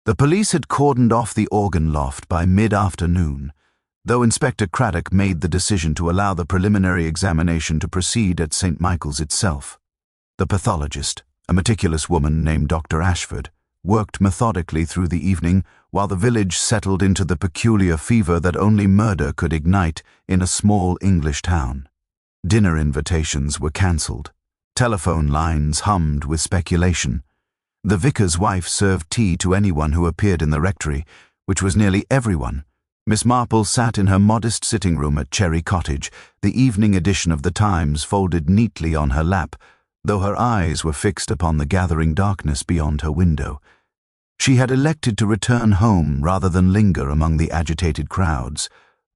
The police had cordoned off the organ loft by mid-afternoon, though Inspector Craddock made the decision to allow the preliminary examination to proceed at St. Michael's itself. The pathologist, a meticulous woman named Dr. Ashford, worked methodically through the evening while the village settled into the peculiar fever that only murder could ignite in a small English town. Dinner invitations were cancelled. Telephone lines hummed with speculation. The vicar's wife served tea to anyone who appeared in the rectory, which was nearly everyone. Miss Marple sat in her modest sitting room at Cherry Cottage, the evening edition of the Times folded neatly on her lap, though her eyes were fixed upon the gathering darkness beyond her window. She had elected to return home rather than linger among the agitated crowds,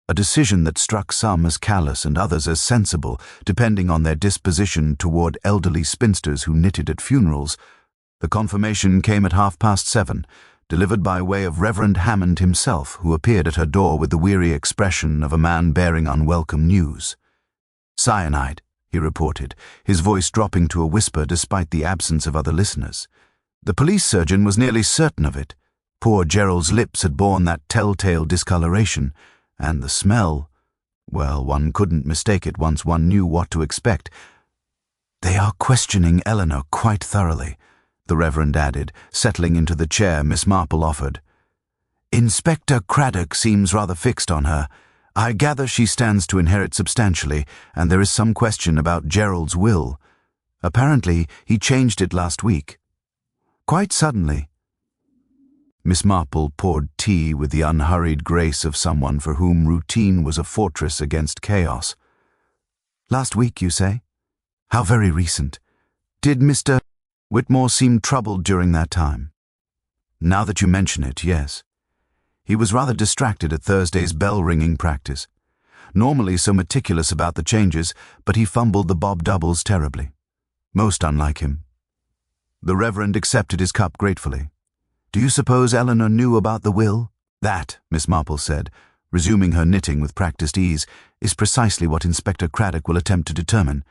a decision that struck some as callous and others as sensible, depending on their disposition toward elderly spinsters who knitted at funerals. The confirmation came at 7:30, delivered by way of Reverend Hammond himself, who appeared at her door with the weary expression of a man bearing unwelcome news. "Cyanide," he reported, his voice dropping to a whisper despite the absence of other listeners. The police surgeon was nearly certain of it. Poor Gerald's lips had borne that telltale discoloration, and the smell, well, one couldn't mistake it once one knew what to expect. "They are questioning Eleanor quite thoroughly," the Reverend added, settling into the chair Miss Marple offered. "Inspector Craddock seems rather fixed on her. I gather she stands to inherit substantially, and there is some question about Gerald's will. Apparently, he changed it last week. Quite suddenly." Miss Marple poured tea with the unhurried grace of someone for whom routine was a fortress against chaos. "Last week, you say? How very recent. Did Mr. Whitmore seemed troubled during that time?" "Now that you mention it, yes. He was rather distracted at Thursday's bell-ringing practice. Normally so meticulous about the changes, but he fumbled the bob doubles terribly. Most unlike him." The Reverend accepted his cup gratefully. "Do you suppose Eleanor knew about the will?" "That," Miss Marple said, resuming her knitting with practiced ease, "is precisely what Inspector Craddock will attempt to determine.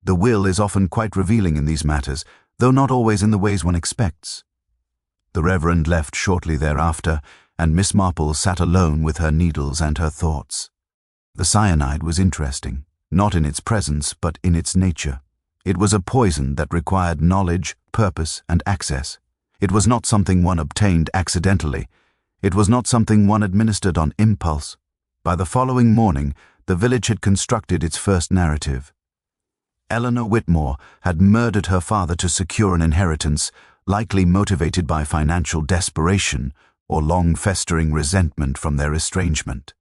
The will is often quite revealing in these matters, though not always in the ways one expects." The Reverend left shortly thereafter, and Miss Marple sat alone with her needles and her thoughts. The cyanide was interesting, not in its presence, but in its nature. It was a poison that required knowledge, purpose, and access. It was not something one obtained accidentally. It was not something one administered on impulse. By the following morning, the village had constructed its first narrative. Eleanor Whitmore had murdered her father to secure an inheritance, likely motivated by financial desperation or long-festering resentment from their estrangement.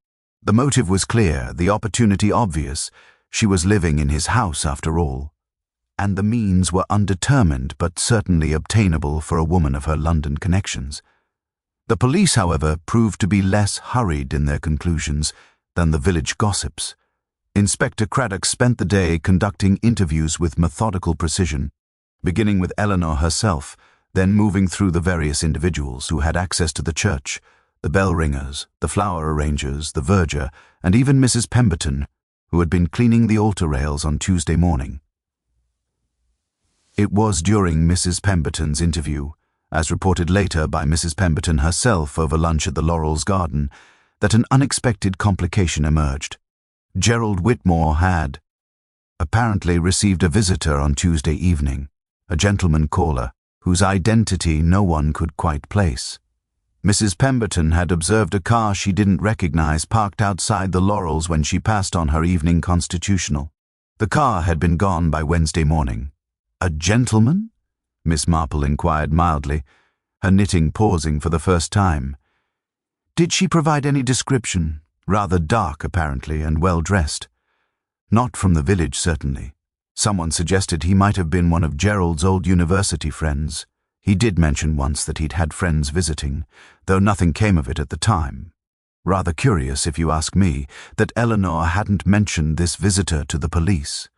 The motive was clear, the opportunity obvious. She was living in his house after all. And the means were undetermined but certainly obtainable for a woman of her London connections. The police, however, proved to be less hurried in their conclusions than the village gossips. Inspector Craddock spent the day conducting interviews with methodical precision, beginning with Eleanor herself, then moving through the various individuals who had access to the church, the bell ringers, the flower arrangers, the verger, and even Mrs. Pemberton, who had been cleaning the altar rails on Tuesday morning. It was during Mrs. Pemberton's interview, as reported later by Mrs. Pemberton herself over lunch at the Laurel's garden, that an unexpected complication emerged. Gerald Whitmore had, apparently, received a visitor on Tuesday evening, a gentleman caller, whose identity no one could quite place. Mrs. Pemberton had observed a car she didn't recognize parked outside the Laurels when she passed on her evening constitutional. The car had been gone by Wednesday morning. "A gentleman?" Miss Marple inquired mildly, her knitting pausing for the first time. "Did she provide any description? Rather dark, apparently, and well-dressed." "Not from the village, certainly. Someone suggested he might have been one of Gerald's old university friends. He did mention once that he'd had friends visiting, though nothing came of it at the time. Rather curious, if you ask me, that Eleanor hadn't mentioned this visitor to the police."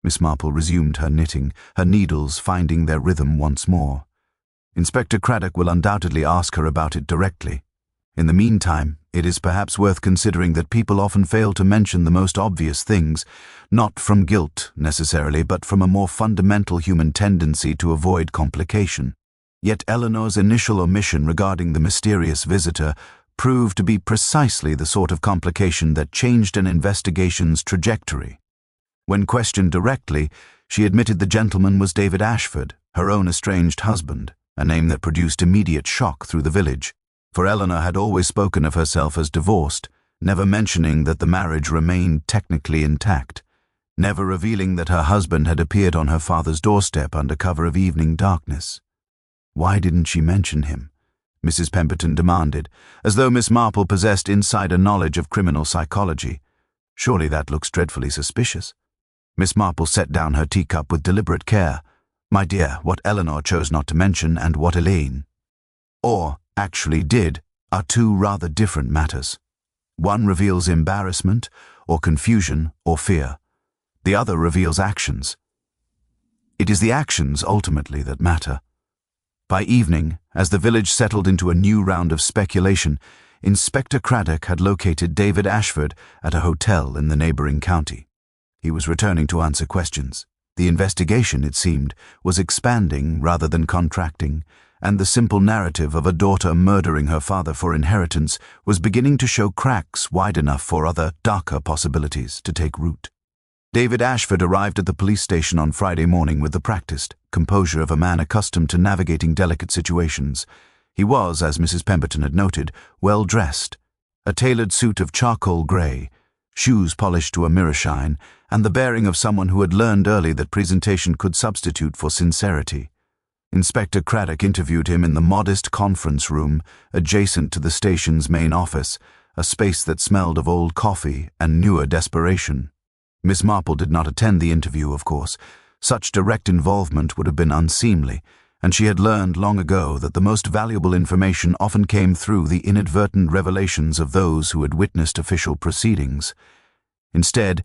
Miss Marple resumed her knitting, her needles finding their rhythm once more. "Inspector Craddock will undoubtedly ask her about it directly. In the meantime, it is perhaps worth considering that people often fail to mention the most obvious things, not from guilt necessarily, but from a more fundamental human tendency to avoid complication. Yet Eleanor's initial omission regarding the mysterious visitor proved to be precisely the sort of complication that changed an investigation's trajectory. When questioned directly, she admitted the gentleman was David Ashford, her own estranged husband, a name that produced immediate shock through the village, for Eleanor had always spoken of herself as divorced, never mentioning that the marriage remained technically intact, never revealing that her husband had appeared on her father's doorstep under cover of evening darkness. Why didn't she mention him? Mrs. Pemberton demanded, as though Miss Marple possessed insider knowledge of criminal psychology. Surely that looks dreadfully suspicious. Miss Marple set down her teacup with deliberate care. My dear, what Eleanor chose not to mention and what Elaine, or actually did, are two rather different matters. One reveals embarrassment, or confusion, or fear. The other reveals actions. It is the actions, ultimately, that matter. By evening, as the village settled into a new round of speculation, Inspector Craddock had located David Ashford at a hotel in the neighboring county. He was returning to answer questions. The investigation, it seemed, was expanding rather than contracting, and the simple narrative of a daughter murdering her father for inheritance was beginning to show cracks wide enough for other, darker possibilities to take root. David Ashford arrived at the police station on Friday morning with the practiced composure of a man accustomed to navigating delicate situations. He was, as Mrs. Pemberton had noted, well dressed. A tailored suit of charcoal grey, shoes polished to a mirror shine, and the bearing of someone who had learned early that presentation could substitute for sincerity. Inspector Craddock interviewed him in the modest conference room adjacent to the station's main office, a space that smelled of old coffee and newer desperation. Miss Marple did not attend the interview, of course. Such direct involvement would have been unseemly, and she had learned long ago that the most valuable information often came through the inadvertent revelations of those who had witnessed official proceedings. Instead,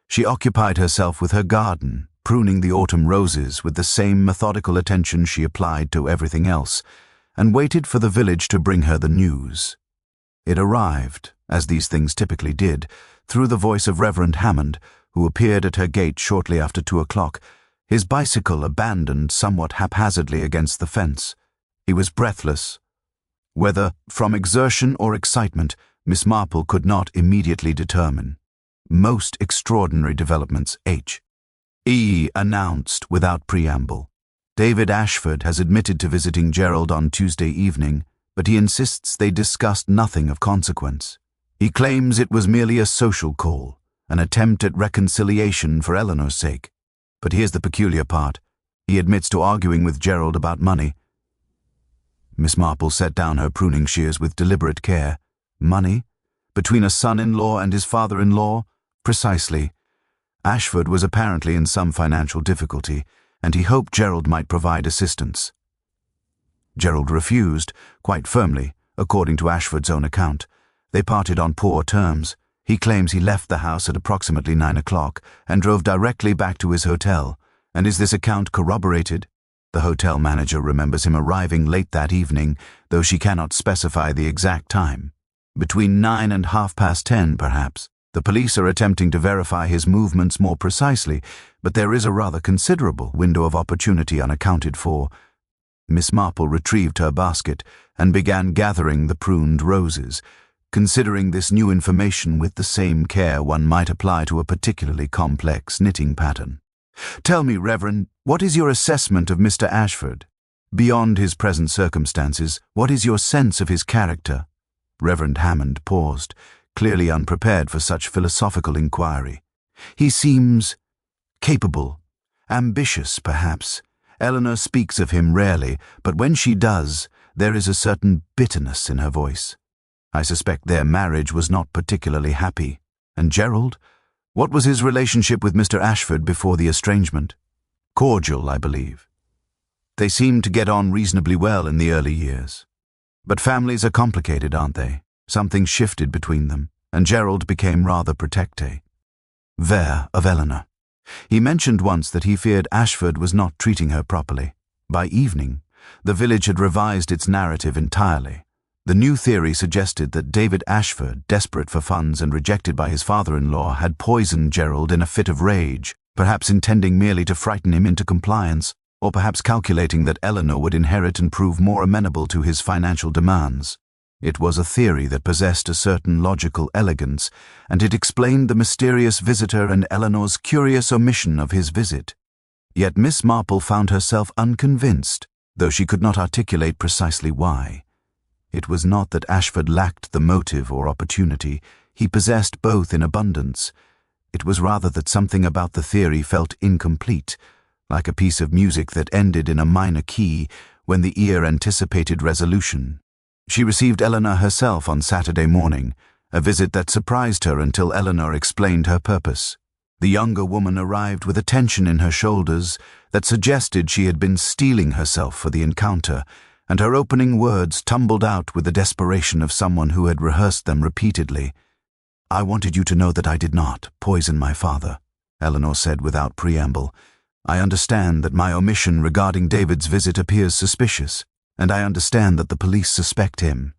she occupied herself with her garden, pruning the autumn roses with the same methodical attention she applied to everything else, and waited for the village to bring her the news. It arrived, as these things typically did, through the voice of Reverend Hammond, who appeared at her gate shortly after 2 o'clock, his bicycle abandoned somewhat haphazardly against the fence. He was breathless. Whether from exertion or excitement, Miss Marple could not immediately determine. Most extraordinary developments, H.E. announced without preamble. David Ashford has admitted to visiting Gerald on Tuesday evening, but he insists they discussed nothing of consequence. He claims it was merely a social call, an attempt at reconciliation for Eleanor's sake. But here's the peculiar part. He admits to arguing with Gerald about money. Miss Marple set down her pruning shears with deliberate care. Money? Between a son-in-law and his father-in-law? Precisely. Ashford was apparently in some financial difficulty, and he hoped Gerald might provide assistance. Gerald refused, quite firmly, according to Ashford's own account. They parted on poor terms. He claims he left the house at approximately 9 o'clock and drove directly back to his hotel. And is this account corroborated? The hotel manager remembers him arriving late that evening, though she cannot specify the exact time. Between 9 and 10:30, perhaps. The police are attempting to verify his movements more precisely, but there is a rather considerable window of opportunity unaccounted for. Miss Marple retrieved her basket and began gathering the pruned roses, considering this new information with the same care one might apply to a particularly complex knitting pattern. Tell me, Reverend, what is your assessment of Mr. Ashford? Beyond his present circumstances, what is your sense of his character? Reverend Hammond paused, clearly unprepared for such philosophical inquiry. He seems capable, ambitious, perhaps. Eleanor speaks of him rarely, but when she does, there is a certain bitterness in her voice. I suspect their marriage was not particularly happy. And Gerald? What was his relationship with Mr. Ashford before the estrangement? Cordial, I believe. They seemed to get on reasonably well in the early years. But families are complicated, aren't they? Something shifted between them, and Gerald became rather protecte. Of Eleanor. He mentioned once that he feared Ashford was not treating her properly. By evening, the village had revised its narrative entirely. The new theory suggested that David Ashford, desperate for funds and rejected by his father-in-law, had poisoned Gerald in a fit of rage, perhaps intending merely to frighten him into compliance. or perhaps calculating that Eleanor would inherit and prove more amenable to his financial demands. It was a theory that possessed a certain logical elegance, and it explained the mysterious visitor and Eleanor's curious omission of his visit. Yet Miss Marple found herself unconvinced, though she could not articulate precisely why. It was not that Ashford lacked the motive or opportunity. He possessed both in abundance. It was rather that something about the theory felt incomplete, like a piece of music that ended in a minor key when the ear anticipated resolution. She received Eleanor herself on Saturday morning, a visit that surprised her until Eleanor explained her purpose. The younger woman arrived with a tension in her shoulders that suggested she had been steeling herself for the encounter, and her opening words tumbled out with the desperation of someone who had rehearsed them repeatedly. "I wanted you to know that I did not poison my father," Eleanor said without preamble. "I understand that my omission regarding David's visit appears suspicious, and I understand that the police suspect him.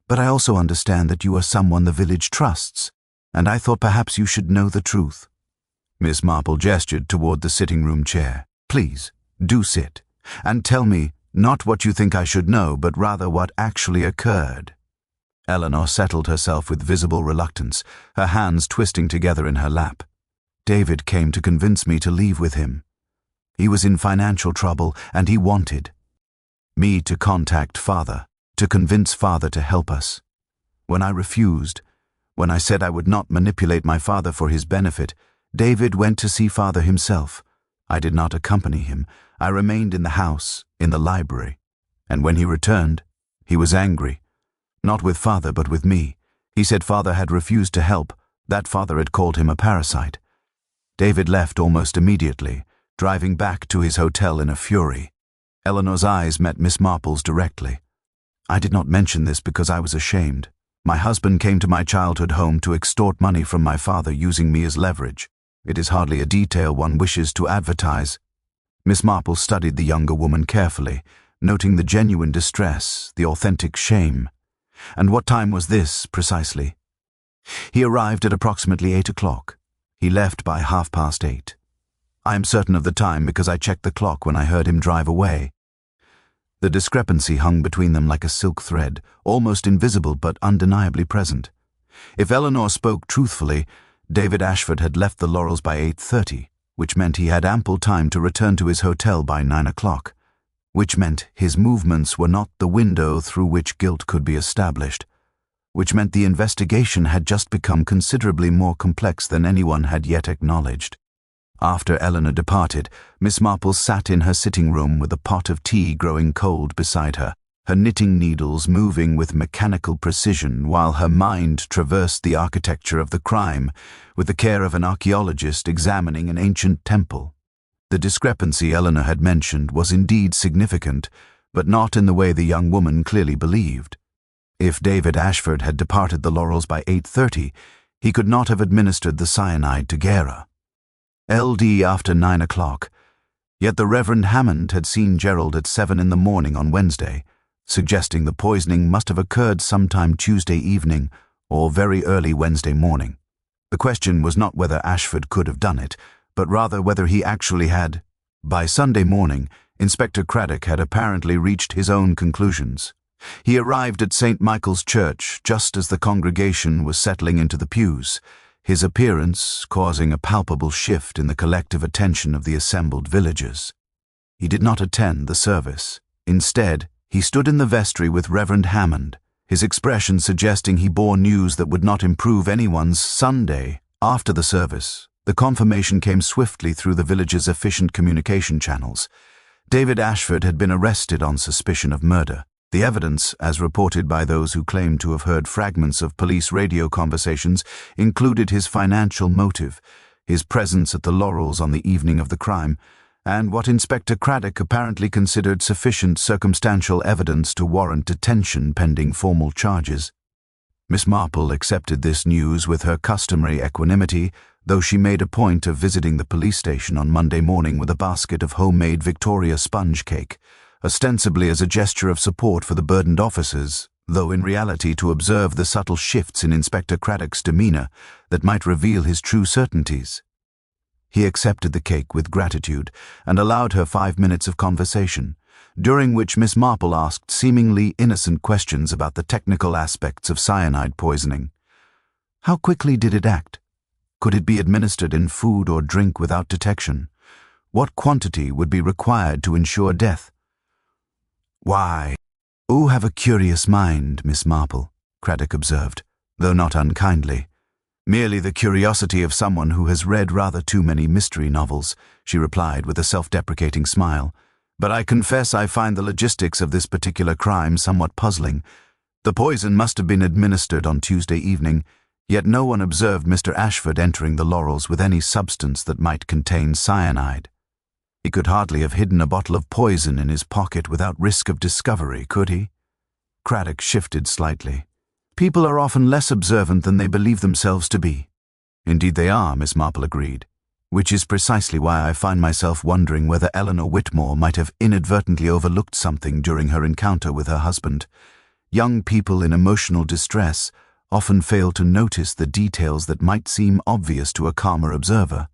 But I also understand that you are someone the village trusts, and I thought perhaps you should know the truth." Miss Marple gestured toward the sitting-room chair. "Please, do sit, and tell me not what you think I should know, but rather what actually occurred." Eleanor settled herself with visible reluctance, her hands twisting together in her lap. "David came to convince me to leave with him. He was in financial trouble, and he wanted me to contact Father, to convince Father to help us. When I refused, when I said I would not manipulate my father for his benefit, David went to see Father himself. I did not accompany him. I remained in the house, in the library. And when he returned, he was angry. Not with Father, but with me. He said Father had refused to help, that Father had called him a parasite. David left almost immediately, driving back to his hotel in a fury." Eleanor's eyes met Miss Marple's directly. "I did not mention this because I was ashamed. My husband came to my childhood home to extort money from my father using me as leverage. It is hardly a detail one wishes to advertise." Miss Marple studied the younger woman carefully, noting the genuine distress, the authentic shame. "And what time was this, precisely?" "He arrived at approximately 8 o'clock. He left by 8:30. I am certain of the time because I checked the clock when I heard him drive away." The discrepancy hung between them like a silk thread, almost invisible but undeniably present. If Eleanor spoke truthfully, David Ashford had left the Laurels by 8:30, which meant he had ample time to return to his hotel by 9 o'clock, which meant his movements were not the window through which guilt could be established, which meant the investigation had just become considerably more complex than anyone had yet acknowledged. After Eleanor departed, Miss Marple sat in her sitting room with a pot of tea growing cold beside her, her knitting needles moving with mechanical precision while her mind traversed the architecture of the crime with the care of an archaeologist examining an ancient temple. The discrepancy Eleanor had mentioned was indeed significant, but not in the way the young woman clearly believed. If David Ashford had departed the Laurels by 8:30, he could not have administered the cyanide to Gera. LD after 9 o'clock. Yet the Reverend Hammond had seen Gerald at 7 in the morning on Wednesday, suggesting the poisoning must have occurred sometime Tuesday evening or very early Wednesday morning. The question was not whether Ashford could have done it, but rather whether he actually had. By Sunday morning, Inspector Craddock had apparently reached his own conclusions. He arrived at St. Michael's Church just as the congregation was settling into the pews, his appearance causing a palpable shift in the collective attention of the assembled villagers. He did not attend the service. Instead, he stood in the vestry with Reverend Hammond, his expression suggesting he bore news that would not improve anyone's Sunday. After the service, the confirmation came swiftly through the village's efficient communication channels. David Ashford had been arrested on suspicion of murder. The evidence, as reported by those who claimed to have heard fragments of police radio conversations, included his financial motive, his presence at the Laurels on the evening of the crime, and what Inspector Craddock apparently considered sufficient circumstantial evidence to warrant detention pending formal charges. Miss Marple accepted this news with her customary equanimity, though she made a point of visiting the police station on Monday morning with a basket of homemade Victoria sponge cake, ostensibly as a gesture of support for the burdened officers, though in reality to observe the subtle shifts in Inspector Craddock's demeanor that might reveal his true certainties. He accepted the cake with gratitude and allowed her 5 minutes of conversation, during which Miss Marple asked seemingly innocent questions about the technical aspects of cyanide poisoning. How quickly did it act? Could it be administered in food or drink without detection? What quantity would be required to ensure death? "Why, you have a curious mind, Miss Marple," Craddock observed, though not unkindly. "Merely the curiosity of someone who has read rather too many mystery novels," she replied with a self-deprecating smile. "But I confess I find the logistics of this particular crime somewhat puzzling. The poison must have been administered on Tuesday evening, yet no one observed Mr. Ashford entering the Laurels with any substance that might contain cyanide. He could hardly have hidden a bottle of poison in his pocket without risk of discovery, could he?" Craddock shifted slightly. "People are often less observant than they believe themselves to be." "Indeed they are," Miss Marple agreed, "which is precisely why I find myself wondering whether Eleanor Whitmore might have inadvertently overlooked something during her encounter with her husband. Young people in emotional distress often fail to notice the details that might seem obvious to a calmer observer."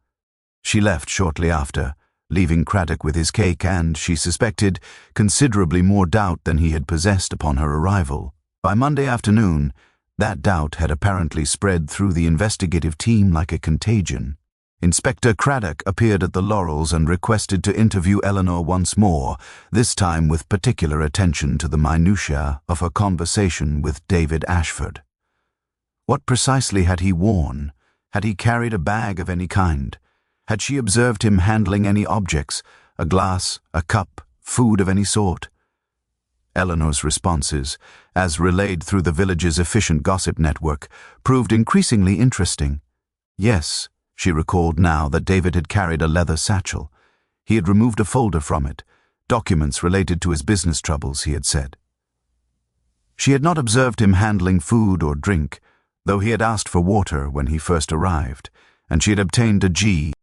She left shortly after, leaving Craddock with his cake and, she suspected, considerably more doubt than he had possessed upon her arrival. By Monday afternoon, that doubt had apparently spread through the investigative team like a contagion. Inspector Craddock appeared at the Laurels and requested to interview Eleanor once more, this time with particular attention to the minutiae of her conversation with David Ashford. What precisely had he worn? Had he carried a bag of any kind? Had she observed him handling any objects, a glass, a cup, food of any sort? Eleanor's responses, as relayed through the village's efficient gossip network, proved increasingly interesting. Yes, she recalled now that David had carried a leather satchel. He had removed a folder from it, documents related to his business troubles, he had said. She had not observed him handling food or drink, though he had asked for water when he first arrived, and she had obtained a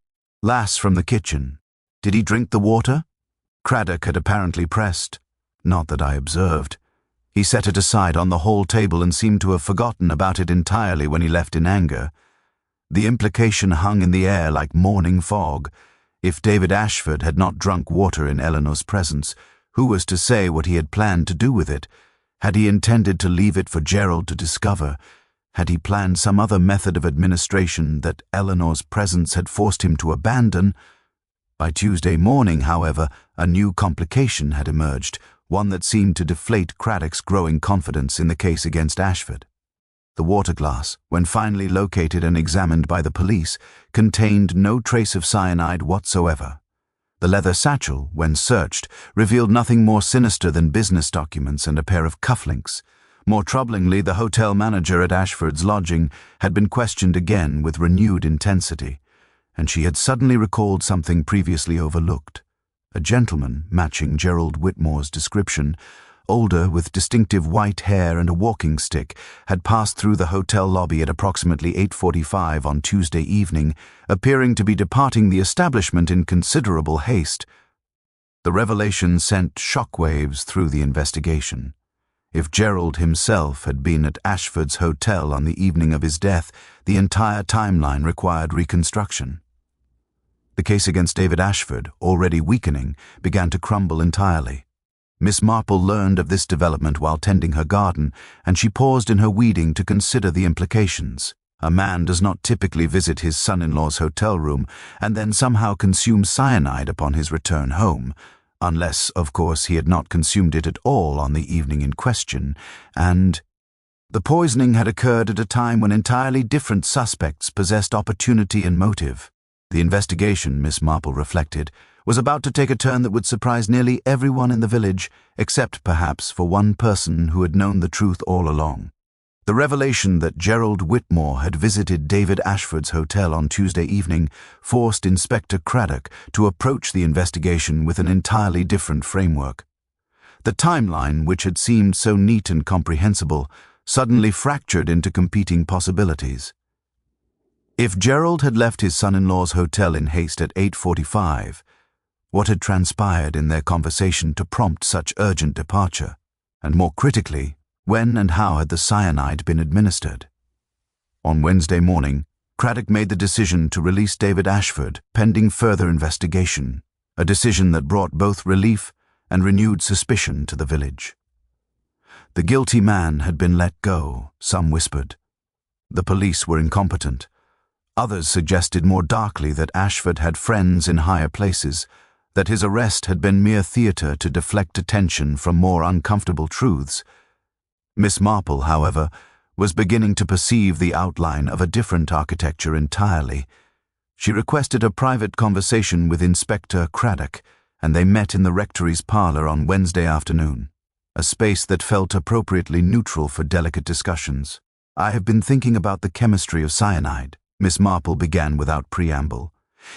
glass from the kitchen. Did he drink the water? Craddock had apparently pressed. "Not that I observed. He set it aside on the hall table and seemed to have forgotten about it entirely when he left in anger." The implication hung in the air like morning fog. If David Ashford had not drunk water in Eleanor's presence, who was to say what he had planned to do with it? Had he intended to leave it for Gerald to discover? Had he planned some other method of administration that Eleanor's presence had forced him to abandon? By Tuesday morning, however, a new complication had emerged, one that seemed to deflate Craddock's growing confidence in the case against Ashford. The water glass, when finally located and examined by the police, contained no trace of cyanide whatsoever. The leather satchel, when searched, revealed nothing more sinister than business documents and a pair of cufflinks. More troublingly, the hotel manager at Ashford's lodging had been questioned again with renewed intensity, and she had suddenly recalled something previously overlooked. A gentleman, matching Gerald Whitmore's description, older with distinctive white hair and a walking stick, had passed through the hotel lobby at approximately 8:45 on Tuesday evening, appearing to be departing the establishment in considerable haste. The revelation sent shockwaves through the investigation. If Gerald himself had been at Ashford's hotel on the evening of his death, the entire timeline required reconstruction. The case against David Ashford, already weakening, began to crumble entirely. Miss Marple learned of this development while tending her garden, and she paused in her weeding to consider the implications. A man does not typically visit his son-in-law's hotel room and then somehow consume cyanide upon his return home, unless, of course, he had not consumed it at all on the evening in question, and the poisoning had occurred at a time when entirely different suspects possessed opportunity and motive. The investigation, Miss Marple reflected, was about to take a turn that would surprise nearly everyone in the village, except perhaps for one person who had known the truth all along. The revelation that Gerald Whitmore had visited David Ashford's hotel on Tuesday evening forced Inspector Craddock to approach the investigation with an entirely different framework. The timeline, which had seemed so neat and comprehensible, suddenly fractured into competing possibilities. If Gerald had left his son-in-law's hotel in haste at 8:45, what had transpired in their conversation to prompt such urgent departure? And more critically, when and how had the cyanide been administered? On Wednesday morning, Craddock made the decision to release David Ashford pending further investigation, a decision that brought both relief and renewed suspicion to the village. The guilty man had been let go, some whispered. The police were incompetent. Others suggested more darkly that Ashford had friends in higher places, that his arrest had been mere theatre to deflect attention from more uncomfortable truths. Miss Marple, however, was beginning to perceive the outline of a different architecture entirely. She requested a private conversation with Inspector Craddock, and they met in the rectory's parlour on Wednesday afternoon, a space that felt appropriately neutral for delicate discussions. "I have been thinking about the chemistry of cyanide," Miss Marple began without preamble.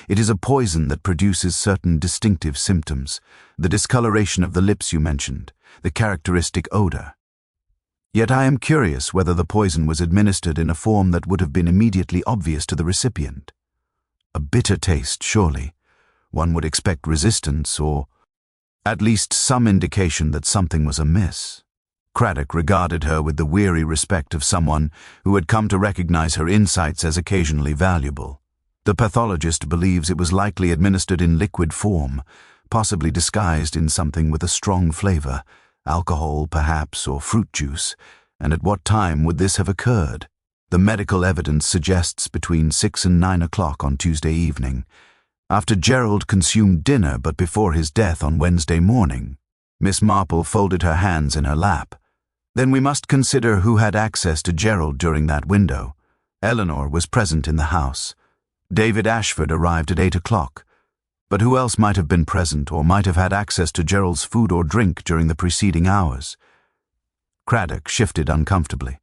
"It is a poison that produces certain distinctive symptoms, the discoloration of the lips you mentioned, the characteristic odor. Yet I am curious whether the poison was administered in a form that would have been immediately obvious to the recipient. A bitter taste, surely. One would expect resistance or at least some indication that something was amiss." Craddock regarded her with the weary respect of someone who had come to recognize her insights as occasionally valuable. "The pathologist believes it was likely administered in liquid form, possibly disguised in something with a strong flavor, alcohol perhaps, or fruit juice. And at what time would this have occurred? The medical evidence suggests between 6 and 9 o'clock on Tuesday evening, after Gerald consumed dinner but before his death on Wednesday morning." Miss Marple folded her hands in her lap. "Then we must consider who had access to Gerald during that window. Eleanor was present in the house. David Ashford arrived at 8 o'clock. But who else might have been present or might have had access to Gerald's food or drink during the preceding hours?" Craddock shifted uncomfortably.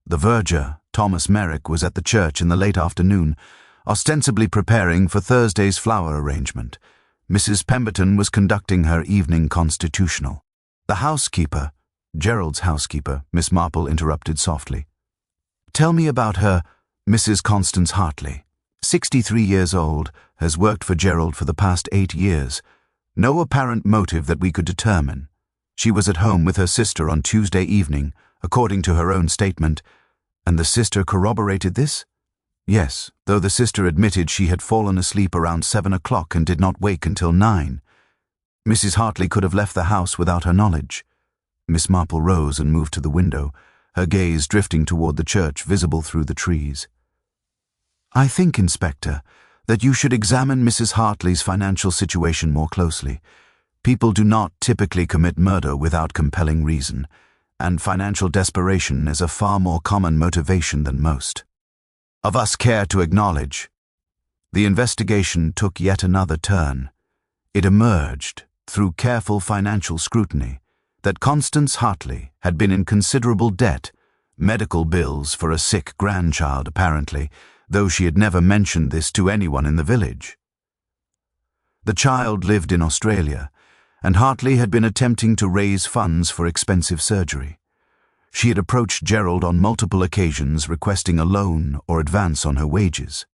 The verger, Thomas Merrick, was at the church in the late afternoon, ostensibly preparing for Thursday's flower arrangement. Mrs. Pemberton was conducting her evening constitutional. "The housekeeper," Gerald's housekeeper, Miss Marple interrupted softly. "Tell me about her, Mrs. Constance Hartley. 63 years old, has worked for Gerald for the past 8 years. No apparent motive that we could determine. She was at home with her sister on Tuesday evening, according to her own statement, and the sister corroborated this?" "Yes, though the sister admitted she had fallen asleep around 7 o'clock and did not wake until 9. Mrs. Hartley could have left the house without her knowledge." Miss Marple rose and moved to the window, her gaze drifting toward the church visible through the trees. "I think, Inspector, that you should examine Mrs. Hartley's financial situation more closely. People do not typically commit murder without compelling reason, and financial desperation is a far more common motivation than most of us care to acknowledge." The investigation took yet another turn. It emerged, through careful financial scrutiny, that Constance Hartley had been in considerable debt, medical bills for a sick grandchild apparently, though she had never mentioned this to anyone in the village. The child lived in Australia, and Hartley had been attempting to raise funds for expensive surgery. She had approached Gerald on multiple occasions requesting a loan or advance on her wages.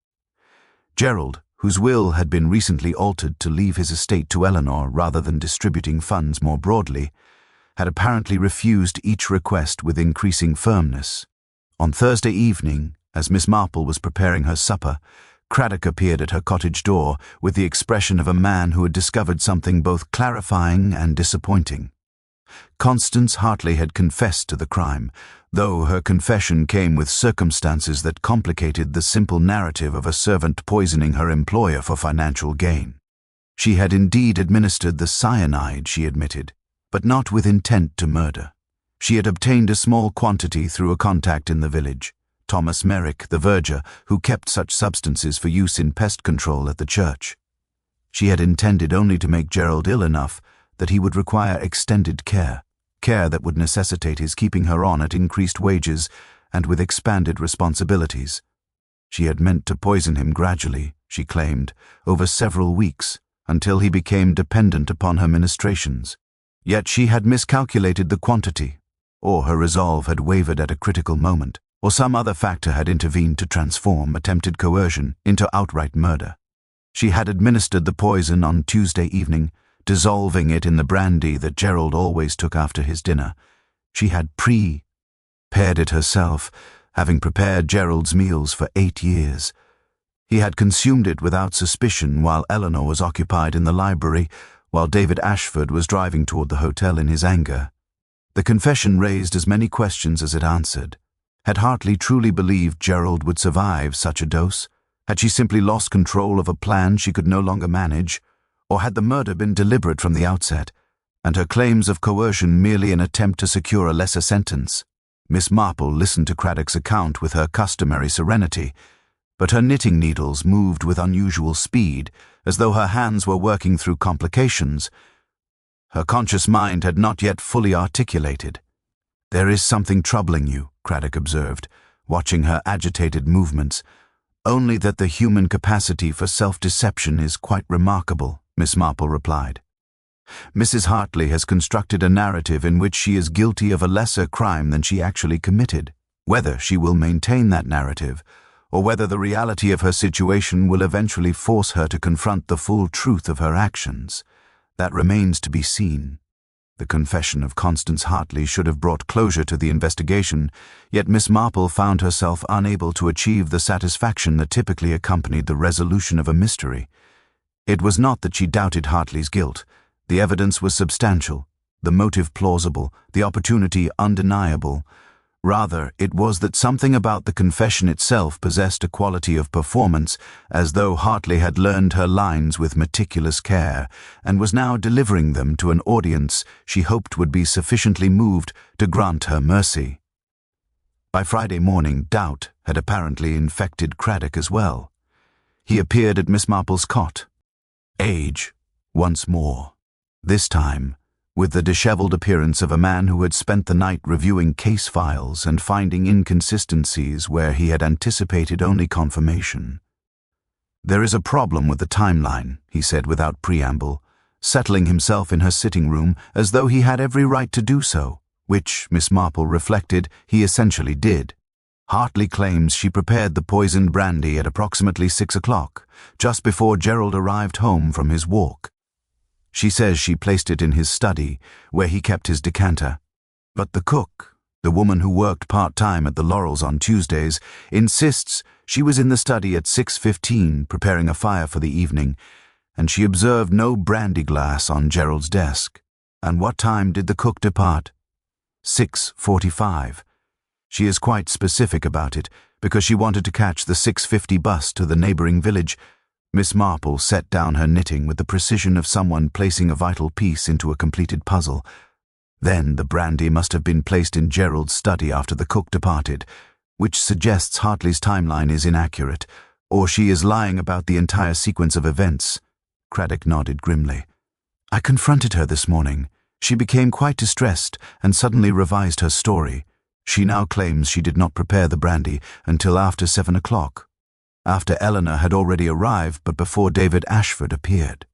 Gerald, whose will had been recently altered to leave his estate to Eleanor rather than distributing funds more broadly, had apparently refused each request with increasing firmness. On Thursday evening, as Miss Marple was preparing her supper, Craddock appeared at her cottage door with the expression of a man who had discovered something both clarifying and disappointing. Constance Hartley had confessed to the crime, though her confession came with circumstances that complicated the simple narrative of a servant poisoning her employer for financial gain. She had indeed administered the cyanide, she admitted, but not with intent to murder. She had obtained a small quantity through a contact in the village, Thomas Merrick, the verger, who kept such substances for use in pest control at the church. She had intended only to make Gerald ill enough that he would require extended care that would necessitate his keeping her on at increased wages and with expanded responsibilities. She had meant to poison him gradually, she claimed, over several weeks, until he became dependent upon her ministrations. Yet she had miscalculated the quantity, or her resolve had wavered at a critical moment, or some other factor had intervened to transform attempted coercion into outright murder. She had administered the poison on Tuesday evening, dissolving it in the brandy that Gerald always took after his dinner. She had prepared it herself, having prepared Gerald's meals for 8 years, He had consumed it without suspicion while Eleanor was occupied in the library, while David Ashford was driving toward the hotel in his anger. The confession raised as many questions as it answered. Had Hartley truly believed Gerald would survive such a dose? Had she simply lost control of a plan she could no longer manage? Or had the murder been deliberate from the outset, and her claims of coercion merely an attempt to secure a lesser sentence? Miss Marple listened to Craddock's account with her customary serenity, but her knitting needles moved with unusual speed, as though her hands were working through complications. Her conscious mind had not yet fully articulated. "There is something troubling you," Craddock observed, watching her agitated movements. "Only that the human capacity for self-deception is quite remarkable," Miss Marple replied. "Mrs. Hartley has constructed a narrative in which she is guilty of a lesser crime than she actually committed. Whether she will maintain that narrative, or whether the reality of her situation will eventually force her to confront the full truth of her actions, that remains to be seen." The confession of Constance Hartley should have brought closure to the investigation, yet Miss Marple found herself unable to achieve the satisfaction that typically accompanied the resolution of a mystery. It was not that she doubted Hartley's guilt. The evidence was substantial, the motive plausible, the opportunity undeniable. Rather, it was that something about the confession itself possessed a quality of performance, as though Hartley had learned her lines with meticulous care, and was now delivering them to an audience she hoped would be sufficiently moved to grant her mercy. By Friday morning, doubt had apparently infected Craddock as well. He appeared at Miss Marple's cot. Age, once more. This time, with the disheveled appearance of a man who had spent the night reviewing case files and finding inconsistencies where he had anticipated only confirmation. "There is a problem with the timeline," he said without preamble, settling himself in her sitting room as though he had every right to do so, which, Miss Marple reflected, he essentially did. "Hartley claims she prepared the poisoned brandy at approximately 6 o'clock, just before Gerald arrived home from his walk. She says she placed it in his study, where he kept his decanter. But the cook, the woman who worked part-time at the Laurels on Tuesdays, insists she was in the study at 6:15 preparing a fire for the evening, and she observed no brandy glass on Gerald's desk." "And what time did the cook depart?" 6:45. She is quite specific about it, because she wanted to catch the 6:50 bus to the neighboring village. Miss Marple set down her knitting with the precision of someone placing a vital piece into a completed puzzle. "Then the brandy must have been placed in Gerald's study after the cook departed, which suggests Hartley's timeline is inaccurate, or she is lying about the entire sequence of events." Craddock nodded grimly. "I confronted her this morning. She became quite distressed and suddenly revised her story. She now claims she did not prepare the brandy until after 7 o'clock. After Eleanor had already arrived, but before David Ashford appeared."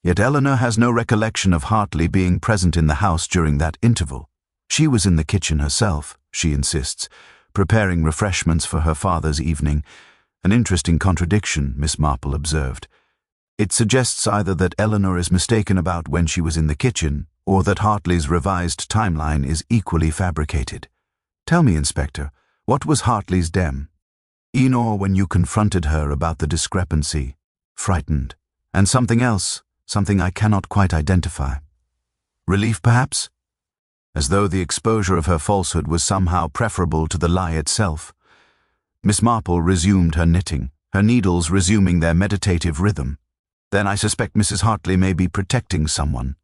Yet Eleanor has no recollection of Hartley being present in the house during that interval. She was in the kitchen herself, she insists, preparing refreshments for her father's evening. "An interesting contradiction," Miss Marple observed. "It suggests either that Eleanor is mistaken about when she was in the kitchen, or that Hartley's revised timeline is equally fabricated. Tell me, Inspector, what was Hartley's dem? Enor when you confronted her about the discrepancy, frightened, and something else, something I cannot quite identify. Relief, perhaps? As though the exposure of her falsehood was somehow preferable to the lie itself." Miss Marple resumed her knitting, her needles resuming their meditative rhythm. "Then I suspect Mrs. Hartley may be protecting someone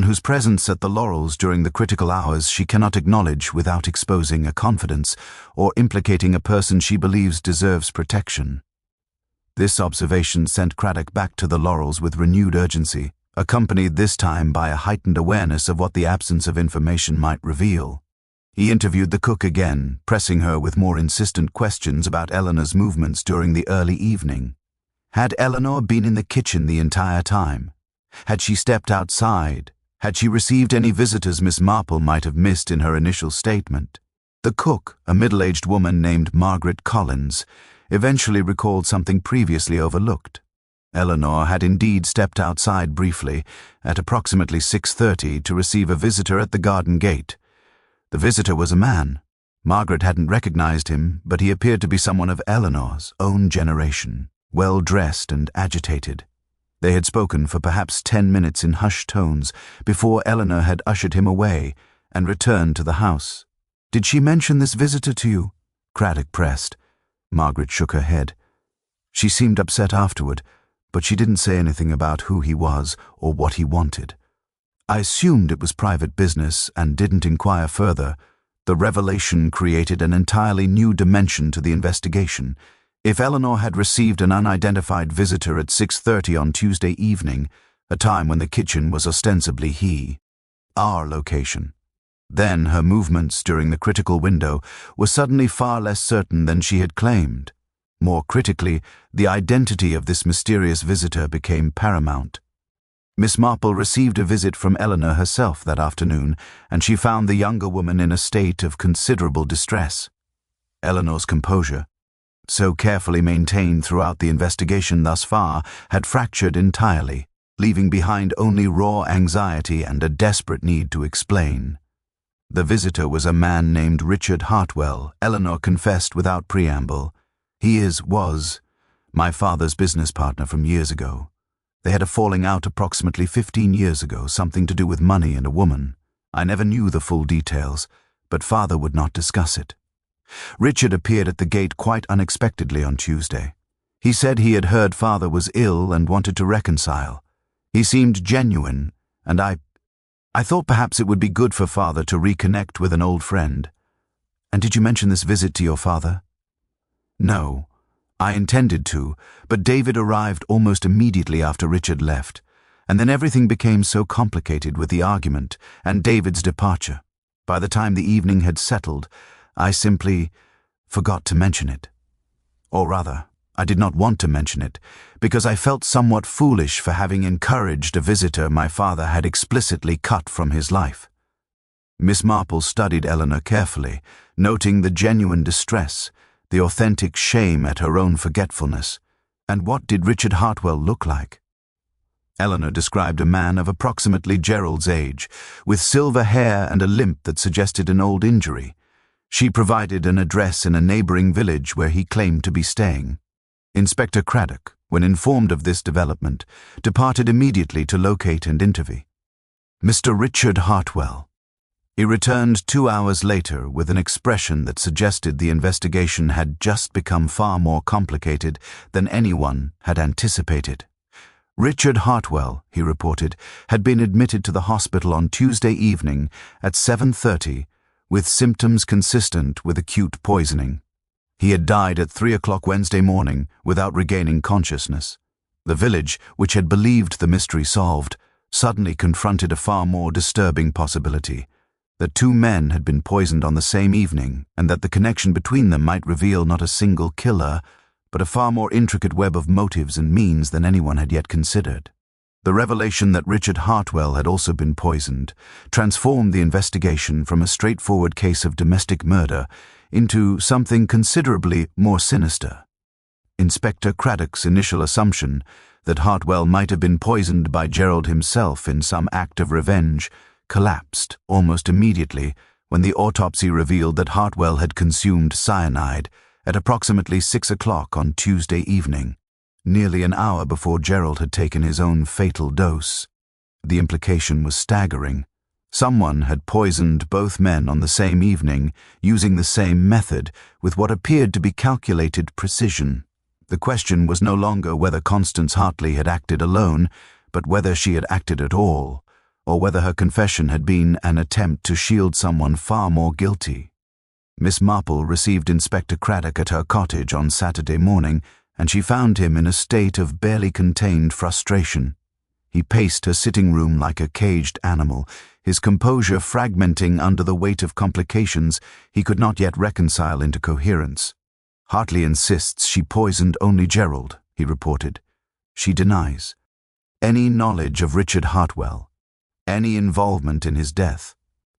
whose presence at the Laurels during the critical hours she cannot acknowledge without exposing a confidence or implicating a person she believes deserves protection." This observation sent Craddock back to the Laurels with renewed urgency, accompanied this time by a heightened awareness of what the absence of information might reveal. He interviewed the cook again, pressing her with more insistent questions about Eleanor's movements during the early evening. Had Eleanor been in the kitchen the entire time? Had she stepped outside? Had she received any visitors Miss Marple might have missed in her initial statement? The cook, a middle-aged woman named Margaret Collins, eventually recalled something previously overlooked. Eleanor had indeed stepped outside briefly, at approximately 6:30, to receive a visitor at the garden gate. The visitor was a man, Margaret hadn't recognized him, but he appeared to be someone of Eleanor's own generation, well-dressed and agitated. They had spoken for perhaps 10 minutes in hushed tones before Eleanor had ushered him away and returned to the house. "Did she mention this visitor to you?" Craddock pressed. Margaret shook her head. She seemed upset afterward, but she didn't say anything about who he was or what he wanted. I assumed it was private business and didn't inquire further. The revelation created an entirely new dimension to the investigation. If Eleanor had received an unidentified visitor at 6:30 on Tuesday evening, a time when the kitchen was ostensibly our location, then her movements during the critical window were suddenly far less certain than she had claimed. More critically, the identity of this mysterious visitor became paramount. Miss Marple received a visit from Eleanor herself that afternoon, and she found the younger woman in a state of considerable distress. Eleanor's composure, so carefully maintained throughout the investigation thus far, had fractured entirely, leaving behind only raw anxiety and a desperate need to explain. The visitor was a man named Richard Hartwell, Eleanor confessed without preamble. He was my father's business partner from years ago. They had a falling out approximately 15 years ago, something to do with money and a woman. I never knew the full details, but father would not discuss it. Richard appeared at the gate quite unexpectedly on Tuesday. He said he had heard father was ill and wanted to reconcile. He seemed genuine, and I thought perhaps it would be good for father to reconnect with an old friend. "And did you mention this visit to your father?" "No. I intended to, but David arrived almost immediately after Richard left, and then everything became so complicated with the argument and David's departure. By the time the evening had settled, I simply forgot to mention it. Or rather, I did not want to mention it, because I felt somewhat foolish for having encouraged a visitor my father had explicitly cut from his life." Miss Marple studied Eleanor carefully, noting the genuine distress, the authentic shame at her own forgetfulness. And what did Richard Hartwell look like? Eleanor described a man of approximately Gerald's age, with silver hair and a limp that suggested an old injury. She provided an address in a neighboring village where he claimed to be staying. Inspector Craddock, when informed of this development, departed immediately to locate and interview Mr. Richard Hartwell. He returned 2 hours later with an expression that suggested the investigation had just become far more complicated than anyone had anticipated. Richard Hartwell, he reported, had been admitted to the hospital on Tuesday evening at 7:30 with symptoms consistent with acute poisoning. He had died at 3 o'clock Wednesday morning without regaining consciousness. The village, which had believed the mystery solved, suddenly confronted a far more disturbing possibility: that 2 men had been poisoned on the same evening, and that the connection between them might reveal not a single killer, but a far more intricate web of motives and means than anyone had yet considered. The revelation that Richard Hartwell had also been poisoned transformed the investigation from a straightforward case of domestic murder into something considerably more sinister. Inspector Craddock's initial assumption that Hartwell might have been poisoned by Gerald himself in some act of revenge collapsed almost immediately when the autopsy revealed that Hartwell had consumed cyanide at approximately 6 o'clock on Tuesday evening, nearly an hour before Gerald had taken his own fatal dose. The implication was staggering. Someone had poisoned both men on the same evening, using the same method, with what appeared to be calculated precision. The question was no longer whether Constance Hartley had acted alone, but whether she had acted at all, or whether her confession had been an attempt to shield someone far more guilty. Miss Marple received Inspector Craddock at her cottage on Saturday morning, and she found him in a state of barely contained frustration. He paced her sitting room like a caged animal, his composure fragmenting under the weight of complications he could not yet reconcile into coherence. "Hartley insists she poisoned only Gerald," he reported. "She denies any knowledge of Richard Hartwell, any involvement in his death.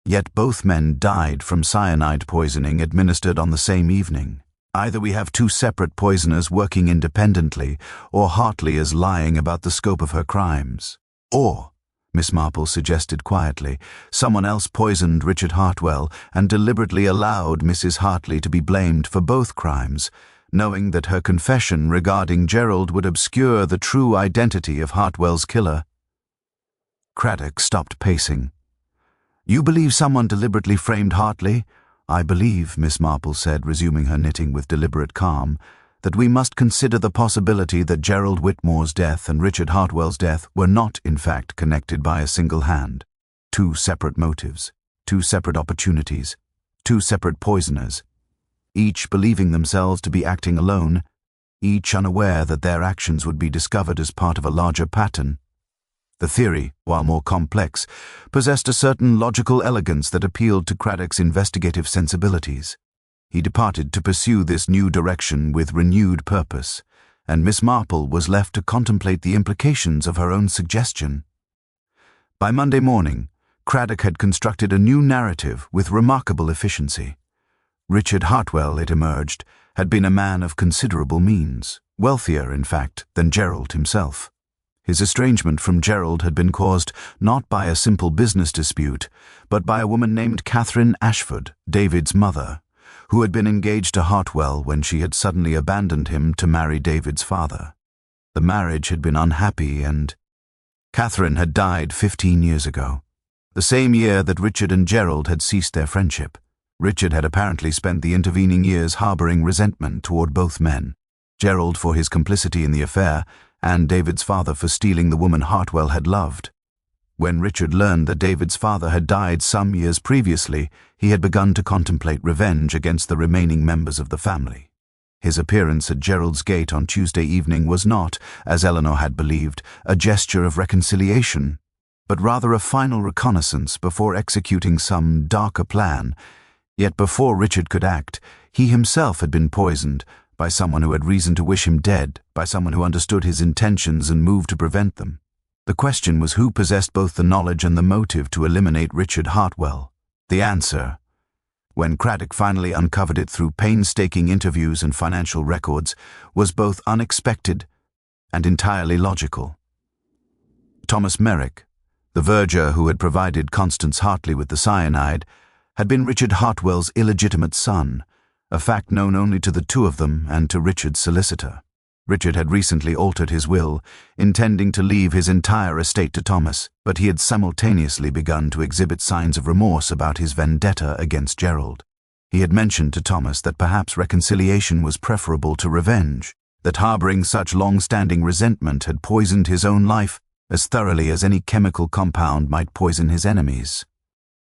Yet both men died from cyanide poisoning administered on the same evening. Either we have 2 separate poisoners working independently, or Hartley is lying about the scope of her crimes. Or Miss Marple suggested quietly. Someone else poisoned Richard Hartwell and deliberately allowed Mrs. Hartley to be blamed for both crimes, knowing that her confession regarding Gerald would obscure the true identity of Hartwell's killer. Craddock stopped pacing. "You believe someone deliberately framed Hartley?" "I believe," Miss Marple said, resuming her knitting with deliberate calm, "that we must consider the possibility that Gerald Whitmore's death and Richard Hartwell's death were not, in fact, connected by a single hand. Two separate motives, two separate opportunities, two separate poisoners, each believing themselves to be acting alone, each unaware that their actions would be discovered as part of a larger pattern." The theory, while more complex, possessed a certain logical elegance that appealed to Craddock's investigative sensibilities. He departed to pursue this new direction with renewed purpose, and Miss Marple was left to contemplate the implications of her own suggestion. By Monday morning, Craddock had constructed a new narrative with remarkable efficiency. Richard Hartwell, it emerged, had been a man of considerable means, wealthier, in fact, than Gerald himself. His estrangement from Gerald had been caused not by a simple business dispute, but by a woman named Catherine Ashford, David's mother, who had been engaged to Hartwell when she had suddenly abandoned him to marry David's father. The marriage had been unhappy and Catherine had died 15 years ago, the same year that Richard and Gerald had ceased their friendship. Richard had apparently spent the intervening years harboring resentment toward both men, Gerald for his complicity in the affair, and David's father for stealing the woman Hartwell had loved. When Richard learned that David's father had died some years previously, he had begun to contemplate revenge against the remaining members of the family. His appearance at Gerald's gate on Tuesday evening was not, as Eleanor had believed, a gesture of reconciliation, but rather a final reconnaissance before executing some darker plan. Yet before Richard could act, he himself had been poisoned, by someone who had reason to wish him dead, by someone who understood his intentions and moved to prevent them. The question was who possessed both the knowledge and the motive to eliminate Richard Hartwell. The answer, when Craddock finally uncovered it through painstaking interviews and financial records, was both unexpected and entirely logical. Thomas Merrick, the verger who had provided Constance Hartley with the cyanide, had been Richard Hartwell's illegitimate son, a fact known only to the two of them and to Richard's solicitor. Richard had recently altered his will, intending to leave his entire estate to Thomas, but he had simultaneously begun to exhibit signs of remorse about his vendetta against Gerald. He had mentioned to Thomas that perhaps reconciliation was preferable to revenge, that harboring such long-standing resentment had poisoned his own life as thoroughly as any chemical compound might poison his enemies.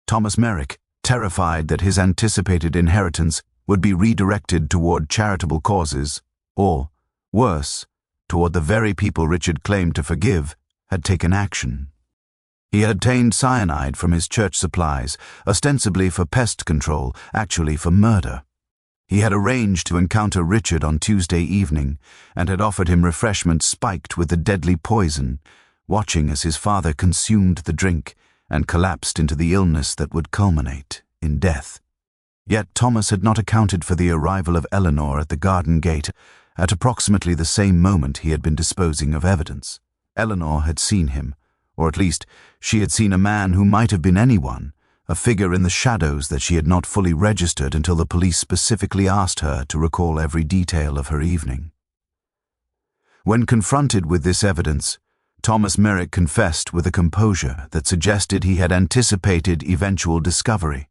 Thomas Merrick, terrified that his anticipated inheritance would be redirected toward charitable causes, or, worse, toward the very people Richard claimed to forgive, had taken action. He had obtained cyanide from his church supplies, ostensibly for pest control, actually for murder. He had arranged to encounter Richard on Tuesday evening, and had offered him refreshment spiked with the deadly poison, watching as his father consumed the drink and collapsed into the illness that would culminate in death. Yet Thomas had not accounted for the arrival of Eleanor at the garden gate at approximately the same moment he had been disposing of evidence. Eleanor had seen him, or at least she had seen a man who might have been anyone, a figure in the shadows that she had not fully registered until the police specifically asked her to recall every detail of her evening. When confronted with this evidence, Thomas Merrick confessed with a composure that suggested he had anticipated eventual discovery.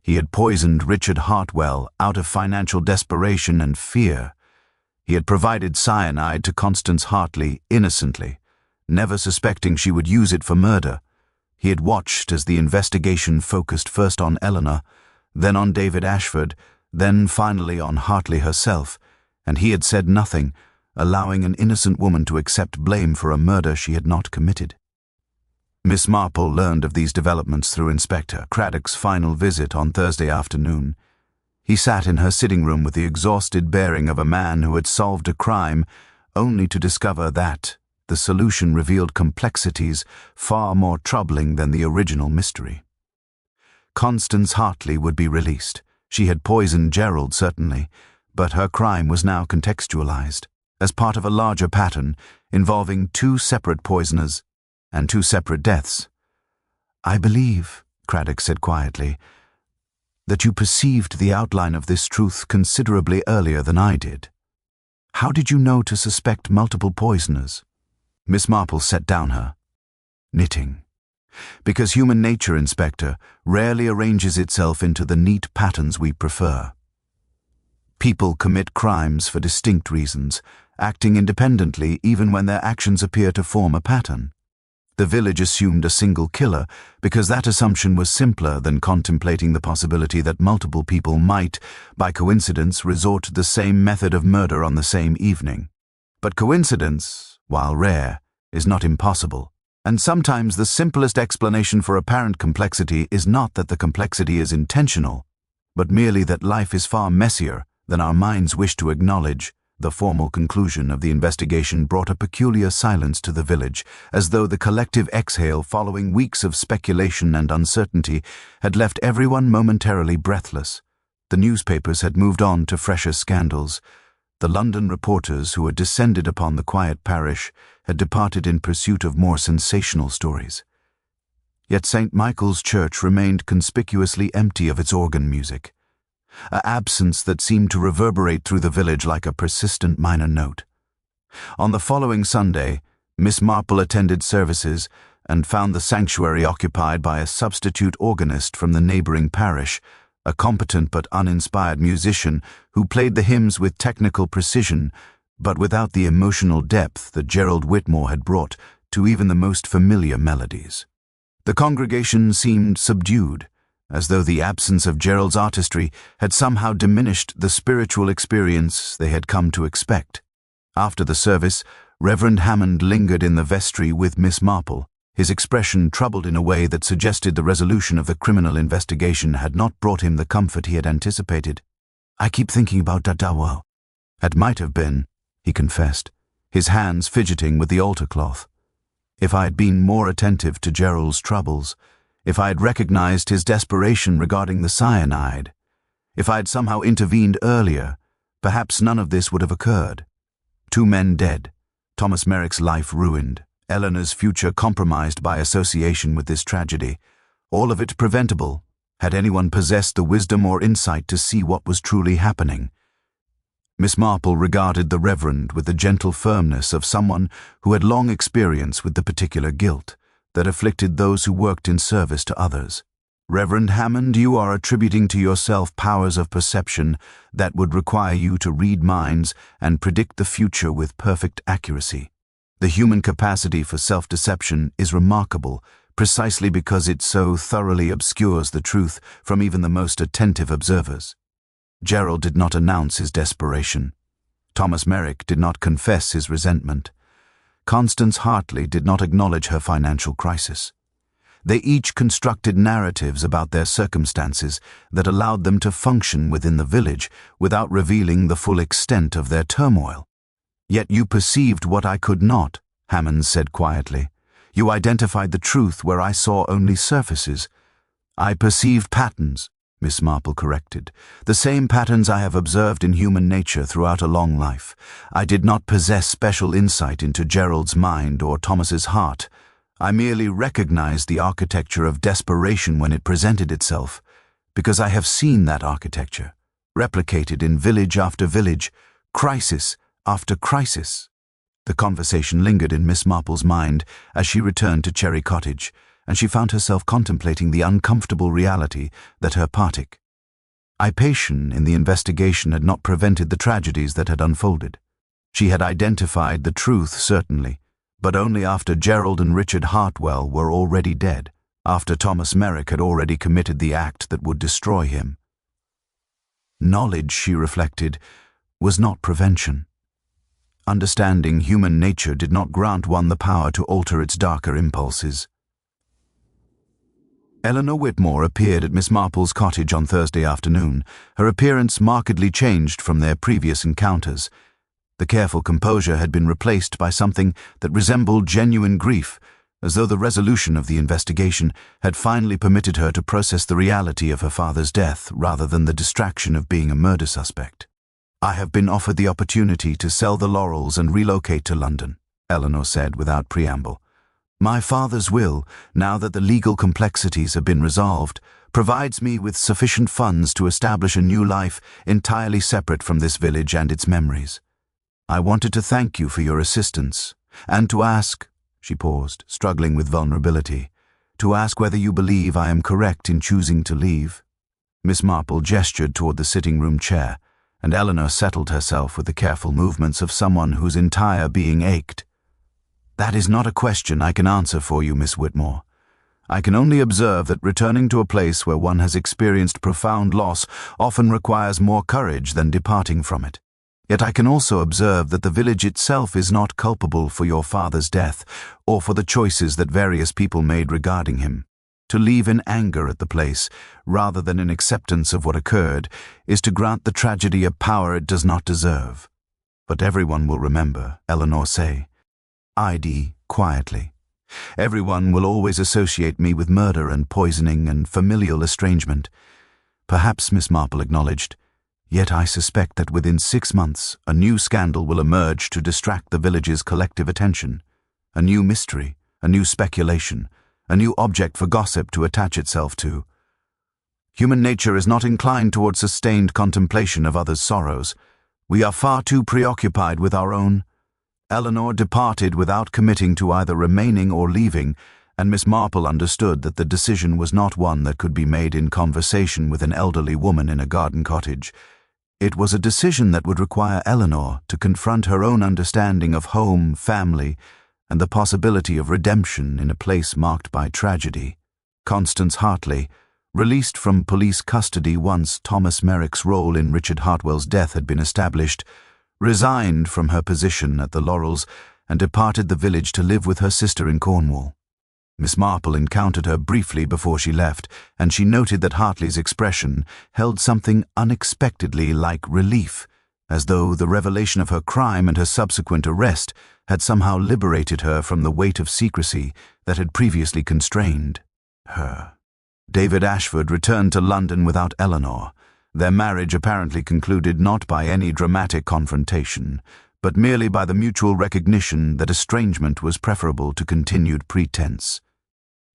He had poisoned Richard Hartwell out of financial desperation and fear. He had provided cyanide to Constance Hartley innocently, never suspecting she would use it for murder. He had watched as the investigation focused first on Eleanor, then on David Ashford, then finally on Hartley herself, and he had said nothing, allowing an innocent woman to accept blame for a murder she had not committed. Miss Marple learned of these developments through Inspector Craddock's final visit on Thursday afternoon. He sat in her sitting room with the exhausted bearing of a man who had solved a crime only to discover that the solution revealed complexities far more troubling than the original mystery. Constance Hartley would be released. She had poisoned Gerald, certainly, but her crime was now contextualized as part of a larger pattern involving two separate poisoners and two separate deaths, "I believe," Craddock said quietly, "that you perceived the outline of this truth considerably earlier than I did. How did you know to suspect multiple poisoners?" Miss Marple set down her knitting. "Because human nature, Inspector, rarely arranges itself into the neat patterns we prefer. People commit crimes for distinct reasons, acting independently even when their actions appear to form a pattern. The village assumed a single killer because that assumption was simpler than contemplating the possibility that multiple people might, by coincidence, resort to the same method of murder on the same evening. But coincidence, while rare, is not impossible. And sometimes the simplest explanation for apparent complexity is not that the complexity is intentional, but merely that life is far messier than our minds wish to acknowledge." The formal conclusion of the investigation brought a peculiar silence to the village, as though the collective exhale following weeks of speculation and uncertainty had left everyone momentarily breathless. The newspapers had moved on to fresher scandals. The London reporters who had descended upon the quiet parish had departed in pursuit of more sensational stories. Yet St. Michael's Church remained conspicuously empty of its organ music, an absence that seemed to reverberate through the village like a persistent minor note. On the following Sunday, Miss Marple attended services and found the sanctuary occupied by a substitute organist from the neighboring parish, a competent but uninspired musician who played the hymns with technical precision, but without the emotional depth that Gerald Whitmore had brought to even the most familiar melodies. The congregation seemed subdued, as though the absence of Gerald's artistry had somehow diminished the spiritual experience they had come to expect. After the service, Reverend Hammond lingered in the vestry with Miss Marple, his expression troubled in a way that suggested the resolution of the criminal investigation had not brought him the comfort he had anticipated. "I keep thinking about Dadawo." "It might have been," he confessed, his hands fidgeting with the altar cloth. "If I had been more attentive to Gerald's troubles, if I had recognized his desperation regarding the cyanide, if I had somehow intervened earlier, perhaps none of this would have occurred. 2 men dead, Thomas Merrick's life ruined, Eleanor's future compromised by association with this tragedy, all of it preventable, had anyone possessed the wisdom or insight to see what was truly happening." Miss Marple regarded the Reverend with the gentle firmness of someone who had long experience with the particular guilt that afflicted those who worked in service to others. "Reverend Hammond, you are attributing to yourself powers of perception that would require you to read minds and predict the future with perfect accuracy. The human capacity for self-deception is remarkable precisely because it so thoroughly obscures the truth from even the most attentive observers. Gerald did not announce his desperation. Thomas Merrick did not confess his resentment. Constance Hartley did not acknowledge her financial crisis. They each constructed narratives about their circumstances that allowed them to function within the village without revealing the full extent of their turmoil. "Yet you perceived what I could not," Hammond said quietly. "You identified the truth where I saw only surfaces." "I perceived patterns," Miss Marple corrected, "the same patterns I have observed in human nature throughout a long life. I did not possess special insight into Gerald's mind or Thomas's heart. I merely recognized the architecture of desperation when it presented itself, because I have seen that architecture, replicated in village after village, crisis after crisis." The conversation lingered in Miss Marple's mind as she returned to Cherry Cottage, and she found herself contemplating the uncomfortable reality that her participation in the investigation had not prevented the tragedies that had unfolded. She had identified the truth, certainly, but only after Gerald and Richard Hartwell were already dead, after Thomas Merrick had already committed the act that would destroy him. Knowledge, she reflected, was not prevention. Understanding human nature did not grant one the power to alter its darker impulses. Eleanor Whitmore appeared at Miss Marple's cottage on Thursday afternoon, her appearance markedly changed from their previous encounters. The careful composure had been replaced by something that resembled genuine grief, as though the resolution of the investigation had finally permitted her to process the reality of her father's death rather than the distraction of being a murder suspect. "I have been offered the opportunity to sell the laurels and relocate to London," Eleanor said without preamble. My father's will, now that the legal complexities have been resolved, provides me with sufficient funds to establish a new life entirely separate from this village and its memories. I wanted to thank you for your assistance, and to ask," she paused, struggling with vulnerability, "to ask whether you believe I am correct in choosing to leave." Miss Marple gestured toward the sitting-room chair, and Eleanor settled herself with the careful movements of someone whose entire being ached. "That is not a question I can answer for you, Miss Whitmore. I can only observe that returning to a place where one has experienced profound loss often requires more courage than departing from it. Yet I can also observe that the village itself is not culpable for your father's death or for the choices that various people made regarding him. To leave in anger at the place, rather than in acceptance of what occurred, is to grant the tragedy a power it does not deserve. But everyone will remember, Eleanor say. ID, quietly. Everyone will always associate me with murder and poisoning and familial estrangement. Perhaps, Miss Marple acknowledged, yet I suspect that within 6 months a new scandal will emerge to distract the village's collective attention. A new mystery, a new speculation, a new object for gossip to attach itself to. Human nature is not inclined toward sustained contemplation of others' sorrows. We are far too preoccupied with our own. Eleanor departed without committing to either remaining or leaving, and Miss Marple understood that the decision was not one that could be made in conversation with an elderly woman in a garden cottage. It was a decision that would require Eleanor to confront her own understanding of home, family, and the possibility of redemption in a place marked by tragedy. Constance Hartley, released from police custody once Thomas Merrick's role in Richard Hartwell's death had been established, resigned from her position at the Laurels and departed the village to live with her sister in Cornwall. Miss Marple encountered her briefly before she left, and she noted that Hartley's expression held something unexpectedly like relief, as though the revelation of her crime and her subsequent arrest had somehow liberated her from the weight of secrecy that had previously constrained her. David Ashford returned to London without Eleanor, their marriage apparently concluded not by any dramatic confrontation, but merely by the mutual recognition that estrangement was preferable to continued pretense.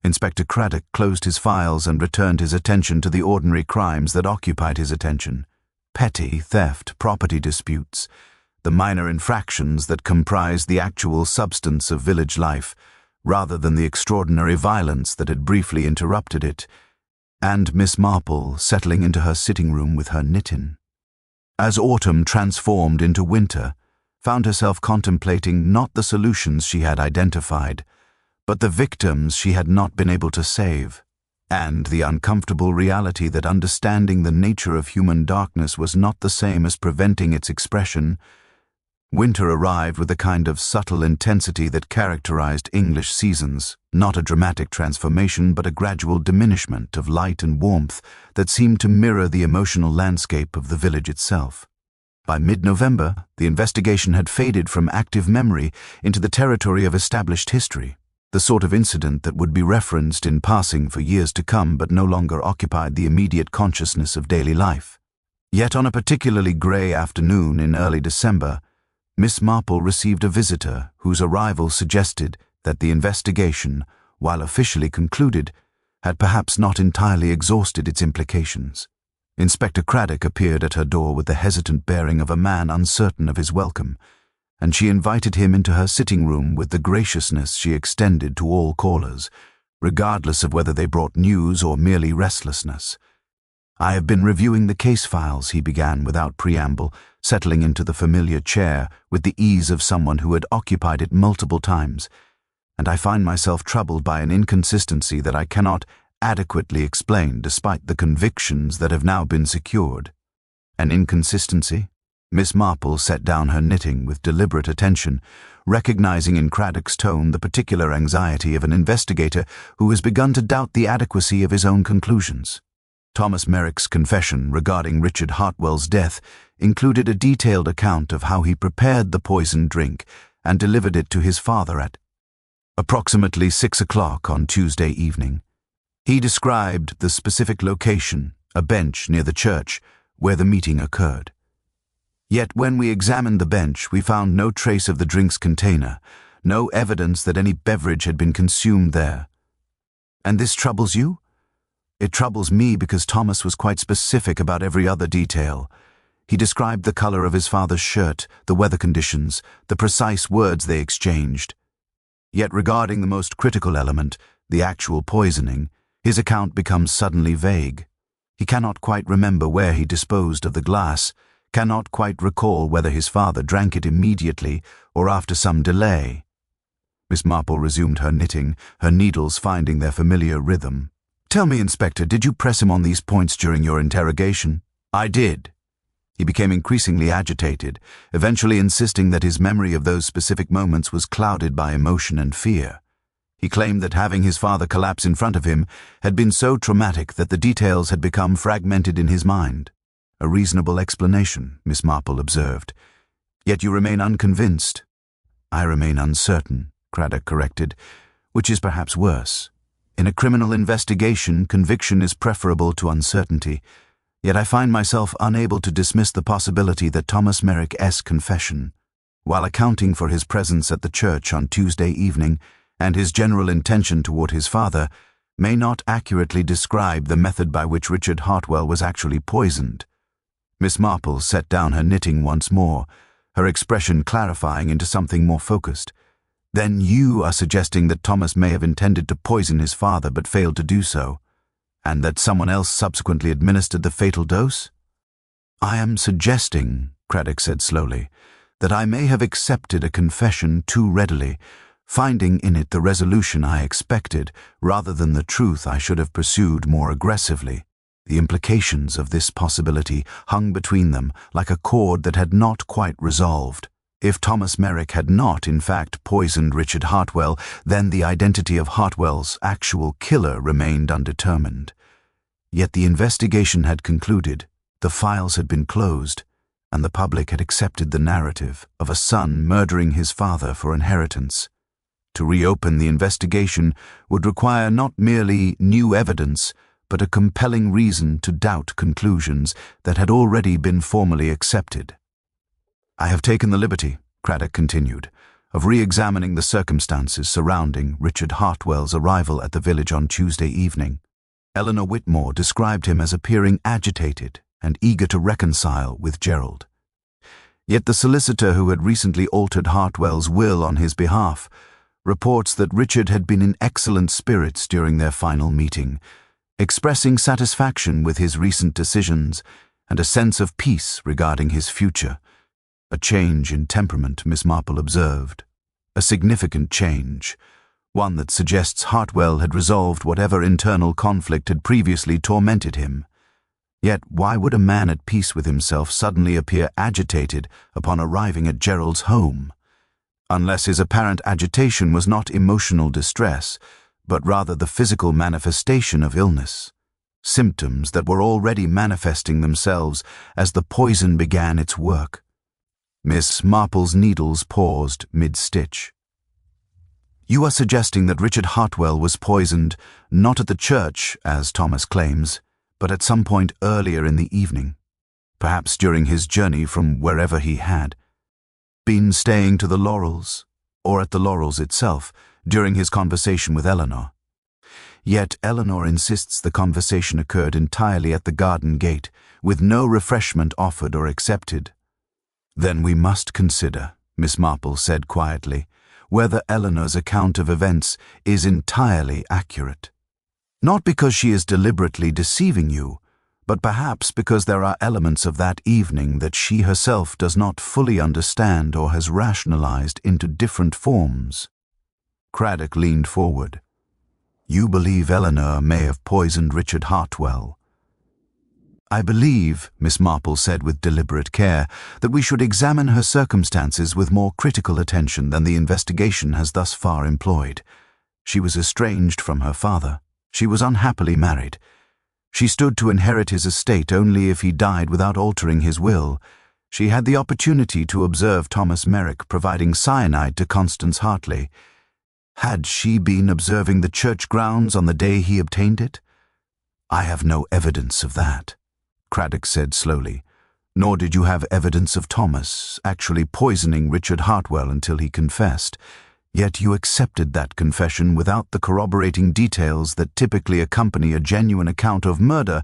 Inspector Craddock closed his files and returned his attention to the ordinary crimes that occupied his attention: petty theft, property disputes, the minor infractions that comprised the actual substance of village life, rather than the extraordinary violence that had briefly interrupted it, and Miss Marple settling into her sitting-room with her knitting. As autumn transformed into winter, found herself contemplating not the solutions she had identified, but the victims she had not been able to save, and the uncomfortable reality that understanding the nature of human darkness was not the same as preventing its expression. Winter arrived with a kind of subtle intensity that characterized English seasons, not a dramatic transformation but a gradual diminishment of light and warmth that seemed to mirror the emotional landscape of the village itself. By mid-November, the investigation had faded from active memory into the territory of established history, the sort of incident that would be referenced in passing for years to come but no longer occupied the immediate consciousness of daily life. Yet on a particularly grey afternoon in early December, Miss Marple received a visitor whose arrival suggested that the investigation, while officially concluded, had perhaps not entirely exhausted its implications. Inspector Craddock appeared at her door with the hesitant bearing of a man uncertain of his welcome, and she invited him into her sitting-room with the graciousness she extended to all callers, regardless of whether they brought news or merely restlessness. "I have been reviewing the case files," he began without preamble, settling into the familiar chair with the ease of someone who had occupied it multiple times, "and I find myself troubled by an inconsistency that I cannot adequately explain despite the convictions that have now been secured." "An inconsistency?" Miss Marple set down her knitting with deliberate attention, recognizing in Craddock's tone the particular anxiety of an investigator who has begun to doubt the adequacy of his own conclusions. Thomas Merrick's confession regarding Richard Hartwell's death included a detailed account of how he prepared the poisoned drink and delivered it to his father at approximately 6 o'clock on Tuesday evening. He described the specific location, a bench near the church, where the meeting occurred. Yet when we examined the bench, we found no trace of the drink's container, No evidence that any beverage had been consumed there. And this troubles you? It troubles me because Thomas was quite specific about every other detail. He described the color of his father's shirt, the weather conditions, the precise words they exchanged. Yet regarding the most critical element, the actual poisoning, his account becomes suddenly vague. He cannot quite remember where he disposed of the glass, cannot quite recall whether his father drank it immediately or after some delay. Miss Marple resumed her knitting, her needles finding their familiar rhythm. "Tell me, Inspector, did you press him on these points during your interrogation?" "I did." He became increasingly agitated, eventually insisting that his memory of those specific moments was clouded by emotion and fear. He claimed that having his father collapse in front of him had been so traumatic that the details had become fragmented in his mind. "A reasonable explanation," Miss Marple observed. "Yet you remain unconvinced." "I remain uncertain," Craddock corrected, "which is perhaps worse. In a criminal investigation, conviction is preferable to uncertainty. Yet I find myself unable to dismiss the possibility that Thomas Merrick's confession, while accounting for his presence at the church on Tuesday evening and his general intention toward his father, may not accurately describe the method by which Richard Hartwell was actually poisoned." Miss Marple set down her knitting once more, her expression clarifying into something more focused. "Then you are suggesting that Thomas may have intended to poison his father but failed to do so, and that someone else subsequently administered the fatal dose?" "I am suggesting," Craddock said slowly, "that I may have accepted a confession too readily, finding in it the resolution I expected rather than the truth I should have pursued more aggressively. The implications of this possibility hung between them like a cord that had not quite resolved. If Thomas Merrick had not, in fact, poisoned Richard Hartwell, then the identity of Hartwell's actual killer remained undetermined. Yet the investigation had concluded, the files had been closed, and the public had accepted the narrative of a son murdering his father for inheritance. To reopen the investigation would require not merely new evidence, but a compelling reason to doubt conclusions that had already been formally accepted. "I have taken the liberty," Craddock continued, "of re-examining the circumstances surrounding Richard Hartwell's arrival at the village on Tuesday evening. Eleanor Whitmore described him as appearing agitated and eager to reconcile with Gerald. Yet the solicitor who had recently altered Hartwell's will on his behalf reports that Richard had been in excellent spirits during their final meeting, expressing satisfaction with his recent decisions and a sense of peace regarding his future. A change in temperament, Miss Marple observed. A significant change, one that suggests Hartwell had resolved whatever internal conflict had previously tormented him. Yet why would a man at peace with himself suddenly appear agitated upon arriving at Gerald's home? Unless his apparent agitation was not emotional distress, but rather the physical manifestation of illness, symptoms that were already manifesting themselves as the poison began its work. Miss Marple's needles paused mid-stitch. "You are suggesting that Richard Hartwell was poisoned not at the church, as Thomas claims, but at some point earlier in the evening, perhaps during his journey from wherever he had been staying to the Laurels, or at the Laurels itself, during his conversation with Eleanor. Yet Eleanor insists the conversation occurred entirely at the garden gate, with no refreshment offered or accepted. Then we must consider," Miss Marple said quietly, "whether Eleanor's account of events is entirely accurate. Not because she is deliberately deceiving you, but perhaps because there are elements of that evening that she herself does not fully understand or has rationalized into different forms." Craddock leaned forward. "You believe Eleanor may have poisoned Richard Hartwell?" "I believe," Miss Marple said with deliberate care, "that we should examine her circumstances with more critical attention than the investigation has thus far employed. She was estranged from her father. She was unhappily married. She stood to inherit his estate only if he died without altering his will. She had the opportunity to observe Thomas Merrick providing cyanide to Constance Hartley. Had she been observing the church grounds on the day he obtained it?" "I have no evidence of that," Craddock said slowly. "Nor did you have evidence of Thomas actually poisoning Richard Hartwell until he confessed. Yet you accepted that confession without the corroborating details that typically accompany a genuine account of murder.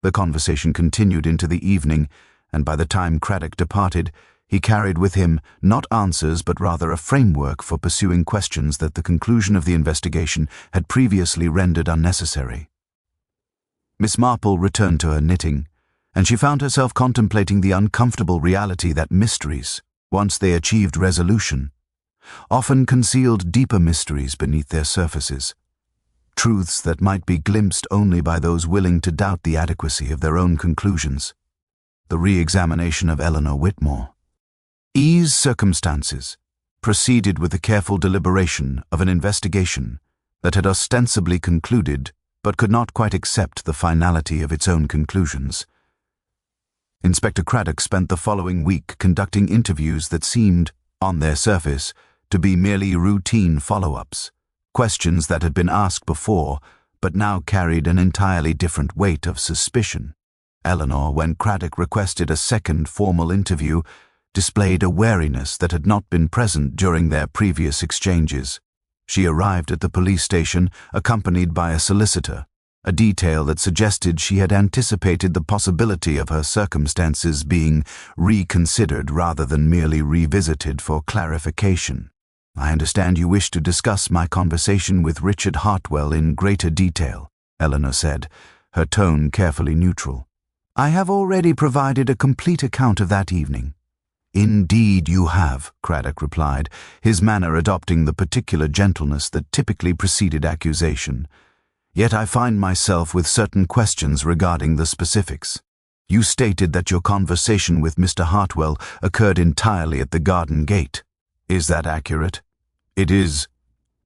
The conversation continued into the evening, and by the time Craddock departed, he carried with him not answers but rather a framework for pursuing questions that the conclusion of the investigation had previously rendered unnecessary. Miss Marple returned to her knitting, and she found herself contemplating the uncomfortable reality that mysteries, once they achieved resolution, often concealed deeper mysteries beneath their surfaces, truths that might be glimpsed only by those willing to doubt the adequacy of their own conclusions. The re-examination of Eleanor Whitmore. E's circumstances proceeded with the careful deliberation of an investigation that had ostensibly concluded but could not quite accept the finality of its own conclusions. Inspector Craddock spent the following week conducting interviews that seemed, on their surface, to be merely routine follow-ups, questions that had been asked before but now carried an entirely different weight of suspicion. Eleanor, when Craddock requested a second formal interview, displayed a wariness that had not been present during their previous exchanges. She arrived at the police station accompanied by a solicitor, a detail that suggested she had anticipated the possibility of her circumstances being reconsidered rather than merely revisited for clarification. "I understand you wish to discuss my conversation with Richard Hartwell in greater detail," Eleanor said, her tone carefully neutral. "I have already provided a complete account of that evening." "Indeed you have," Craddock replied, his manner adopting the particular gentleness that typically preceded accusation. "Yet I find myself with certain questions regarding the specifics. You stated that your conversation with Mr. Hartwell occurred entirely at the garden gate. Is that accurate?" "It is."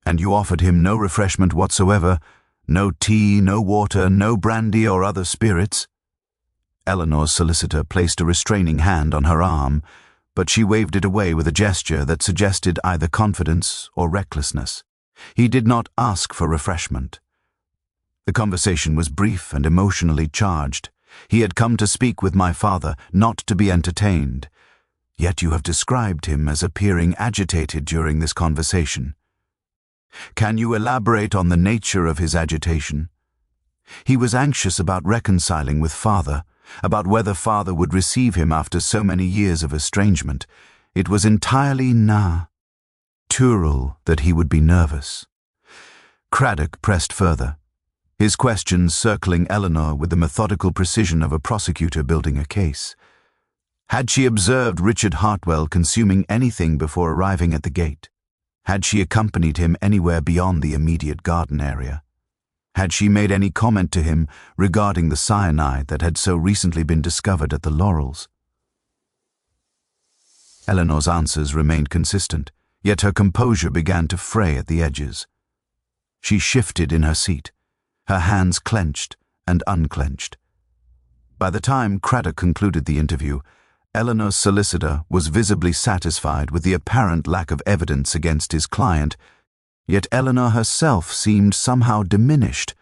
"And you offered him no refreshment whatsoever? No tea, no water, no brandy or other spirits?" Eleanor's solicitor placed a restraining hand on her arm, but she waved it away with a gesture that suggested either confidence or recklessness. "He did not ask for refreshment. The conversation was brief and emotionally charged. He had come to speak with my father, not to be entertained. Yet you have described him as appearing agitated during this conversation. Can you elaborate on the nature of his agitation?" "He was anxious about reconciling with father, about whether father would receive him after so many years of estrangement. It was entirely natural that he would be nervous." Craddock pressed further, his questions circling Eleanor with the methodical precision of a prosecutor building a case. Had she observed Richard Hartwell consuming anything before arriving at the gate? Had she accompanied him anywhere beyond the immediate garden area? Had she made any comment to him regarding the cyanide that had so recently been discovered at the Laurels? Eleanor's answers remained consistent, yet her composure began to fray at the edges. She shifted in her seat, her hands clenched and unclenched. By the time Craddock concluded the interview, Eleanor's solicitor was visibly satisfied with the apparent lack of evidence against his client, yet Eleanor herself seemed somehow diminished,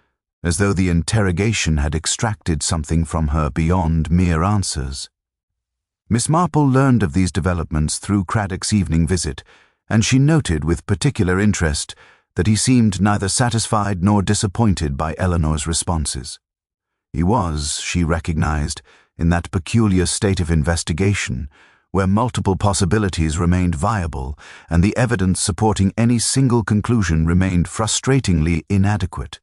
as though the interrogation had extracted something from her beyond mere answers. Miss Marple learned of these developments through Craddock's evening visit, and she noted with particular interest that he seemed neither satisfied nor disappointed by Eleanor's responses. He was, she recognized, in that peculiar state of investigation where multiple possibilities remained viable and the evidence supporting any single conclusion remained frustratingly inadequate.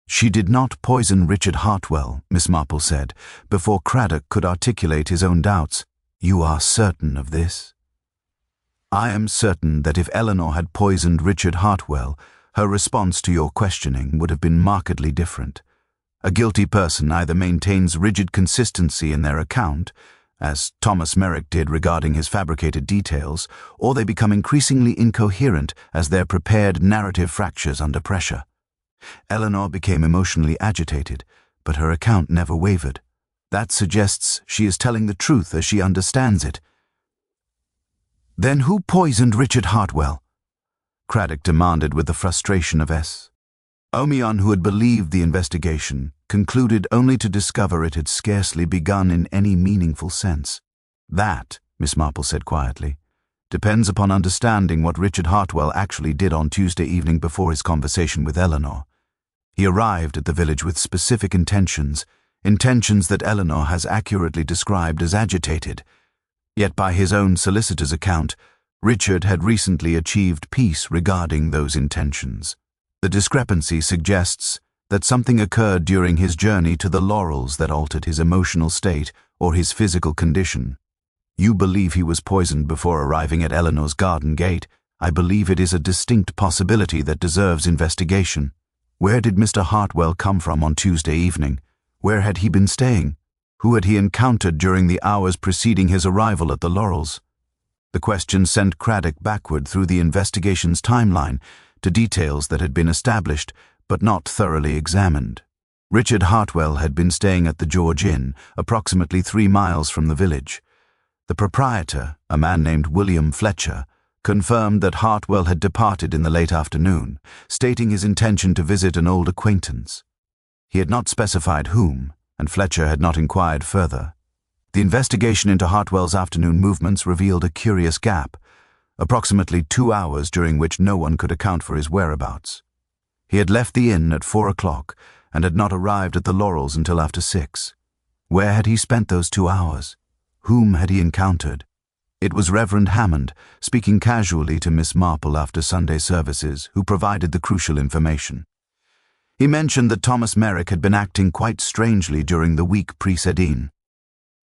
"She did not poison Richard Hartwell," Miss Marple said, before Craddock could articulate his own doubts. "You are certain of this?" "I am certain that if Eleanor had poisoned Richard Hartwell, her response to your questioning would have been markedly different. A guilty person either maintains rigid consistency in their account, as Thomas Merrick did regarding his fabricated details, or they become increasingly incoherent as their prepared narrative fractures under pressure." Eleanor became emotionally agitated, but her account never wavered. "That suggests she is telling the truth as she understands it." "Then who poisoned Richard Hartwell?" Craddock demanded with the frustration of S. Omion, who had believed the investigation, concluded only to discover it had scarcely begun in any meaningful sense. "That," Miss Marple said quietly, depends upon understanding what Richard Hartwell actually did on Tuesday evening before his conversation with Eleanor. He arrived at the village with specific intentions that Eleanor has accurately described as agitated. Yet by his own solicitor's account, Richard had recently achieved peace regarding those intentions. The discrepancy suggests that something occurred during his journey to the Laurels that altered his emotional state or his physical condition. You believe he was poisoned before arriving at Eleanor's garden gate. I believe it is a distinct possibility that deserves investigation. Where did Mr. Hartwell come from on Tuesday evening? Where had he been staying? Who had he encountered during the hours preceding his arrival at the Laurels? The question sent Craddock backward through the investigation's timeline to details that had been established but not thoroughly examined. Richard Hartwell had been staying at the George Inn, approximately 3 miles from the village. The proprietor, a man named William Fletcher, confirmed that Hartwell had departed in the late afternoon, stating his intention to visit an old acquaintance. He had not specified whom, and Fletcher had not inquired further. The investigation into Hartwell's afternoon movements revealed a curious gap, approximately 2 hours during which no one could account for his whereabouts. He had left the inn at 4 o'clock and had not arrived at the Laurels until after 6. Where had he spent those 2 hours? Whom had he encountered? It was Reverend Hammond, speaking casually to Miss Marple after Sunday services, who provided the crucial information. He mentioned that Thomas Merrick had been acting quite strangely during the week preceding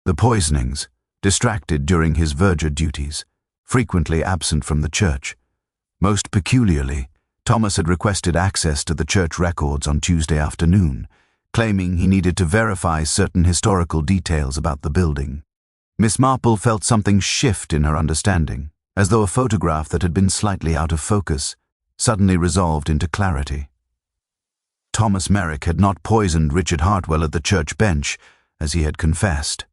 the poisonings, distracted during his verger duties, frequently absent from the church. Most peculiarly, Thomas had requested access to the church records on Tuesday afternoon, claiming he needed to verify certain historical details about the building. Miss Marple felt something shift in her understanding, as though a photograph that had been slightly out of focus suddenly resolved into clarity. Thomas Merrick had not poisoned Richard Hartwell at the church bench, as he had confessed.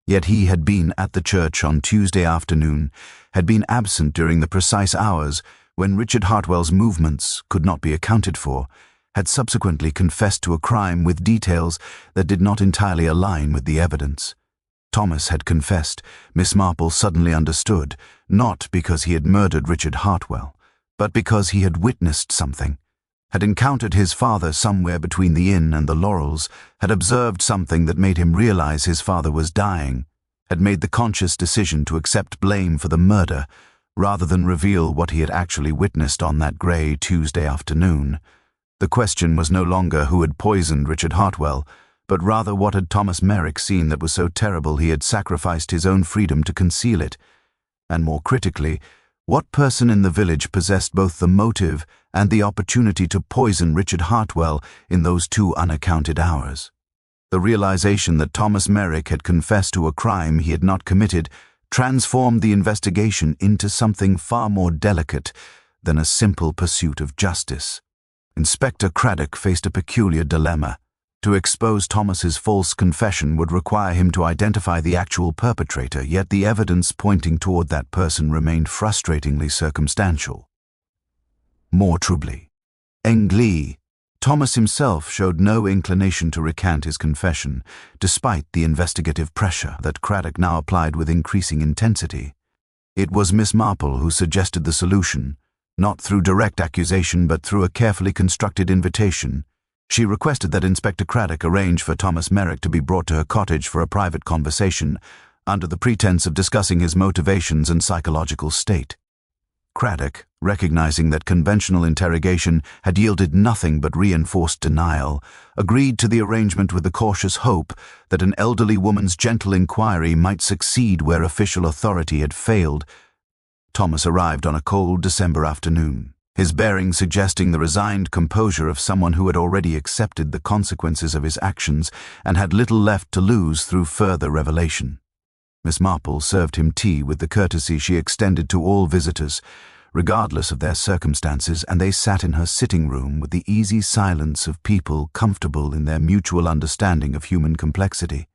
Yet he had been at the church on Tuesday afternoon, had been absent during the precise hours when Richard Hartwell's movements could not be accounted for, had subsequently confessed to a crime with details that did not entirely align with the evidence. Thomas had confessed, Miss Marple suddenly understood, not because he had murdered Richard Hartwell, but because he had witnessed something, had encountered his father somewhere between the inn and the Laurels, had observed something that made him realize his father was dying, had made the conscious decision to accept blame for the murder, rather than reveal what he had actually witnessed on that grey Tuesday afternoon. The question was no longer who had poisoned Richard Hartwell, but rather what had Thomas Merrick seen that was so terrible he had sacrificed his own freedom to conceal it, and more critically, what person in the village possessed both the motive and the opportunity to poison Richard Hartwell in those 2 unaccounted hours. The realization that Thomas Merrick had confessed to a crime he had not committed transformed the investigation into something far more delicate than a simple pursuit of justice. Inspector Craddock faced a peculiar dilemma. To expose Thomas's false confession would require him to identify the actual perpetrator, yet the evidence pointing toward that person remained frustratingly circumstantial. More troubly, Englee, Thomas himself showed no inclination to recant his confession, despite the investigative pressure that Craddock now applied with increasing intensity. It was Miss Marple who suggested the solution, not through direct accusation but through a carefully constructed invitation. She requested that Inspector Craddock arrange for Thomas Merrick to be brought to her cottage for a private conversation, under the pretense of discussing his motivations and psychological state. Craddock, recognizing that conventional interrogation had yielded nothing but reinforced denial, agreed to the arrangement with the cautious hope that an elderly woman's gentle inquiry might succeed where official authority had failed. Thomas arrived on a cold December afternoon, his bearing suggesting the resigned composure of someone who had already accepted the consequences of his actions and had little left to lose through further revelation. Miss Marple served him tea with the courtesy she extended to all visitors, regardless of their circumstances, and they sat in her sitting room with the easy silence of people comfortable in their mutual understanding of human complexity.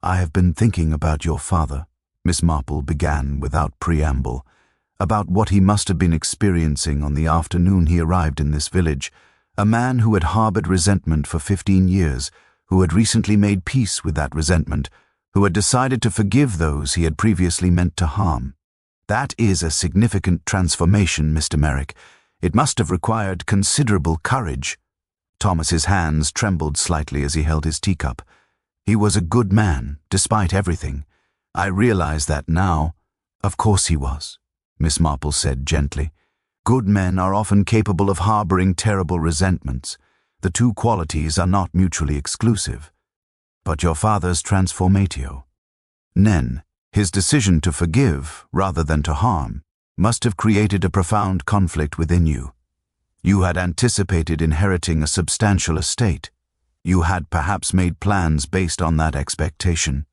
"I have been thinking about your father," Miss Marple began without preamble, "about what he must have been experiencing on the afternoon he arrived in this village, a man who had harbored resentment for 15 years, who had recently made peace with that resentment, who had decided to forgive those he had previously meant to harm. That is a significant transformation, Mr. Merrick. It must have required considerable courage. Thomas's hands trembled slightly as he held his teacup. He was a good man, despite everything. I realize that now. Of course he was, Miss Marple said gently. Good men are often capable of harboring terrible resentments. The two qualities are not mutually exclusive. But your father's transformatio. Nen, his decision to forgive rather than to harm, must have created a profound conflict within you. You had anticipated inheriting a substantial estate. You had perhaps made plans based on that expectation.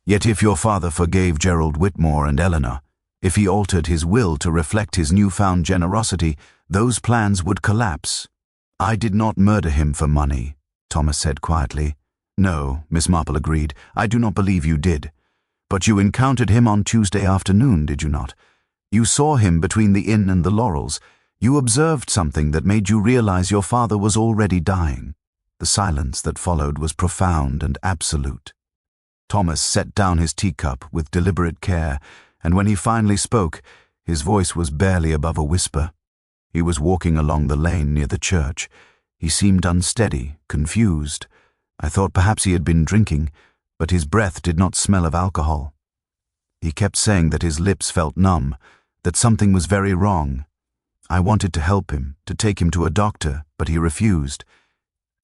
Yet if your father forgave Gerald Whitmore and Eleanor, if he altered his will to reflect his newfound generosity, those plans would collapse. I did not murder him for money, Thomas said quietly. No, Miss Marple agreed. I do not believe you did. But you encountered him on Tuesday afternoon, did you not? You saw him between the inn and the Laurels. You observed something that made you realize your father was already dying. The silence that followed was profound and absolute. Thomas set down his teacup with deliberate care, and when he finally spoke, his voice was barely above a whisper. He was walking along the lane near the church. He seemed unsteady, confused. I thought perhaps he had been drinking, but his breath did not smell of alcohol. He kept saying that his lips felt numb, that something was very wrong. I wanted to help him, to take him to a doctor, but he refused.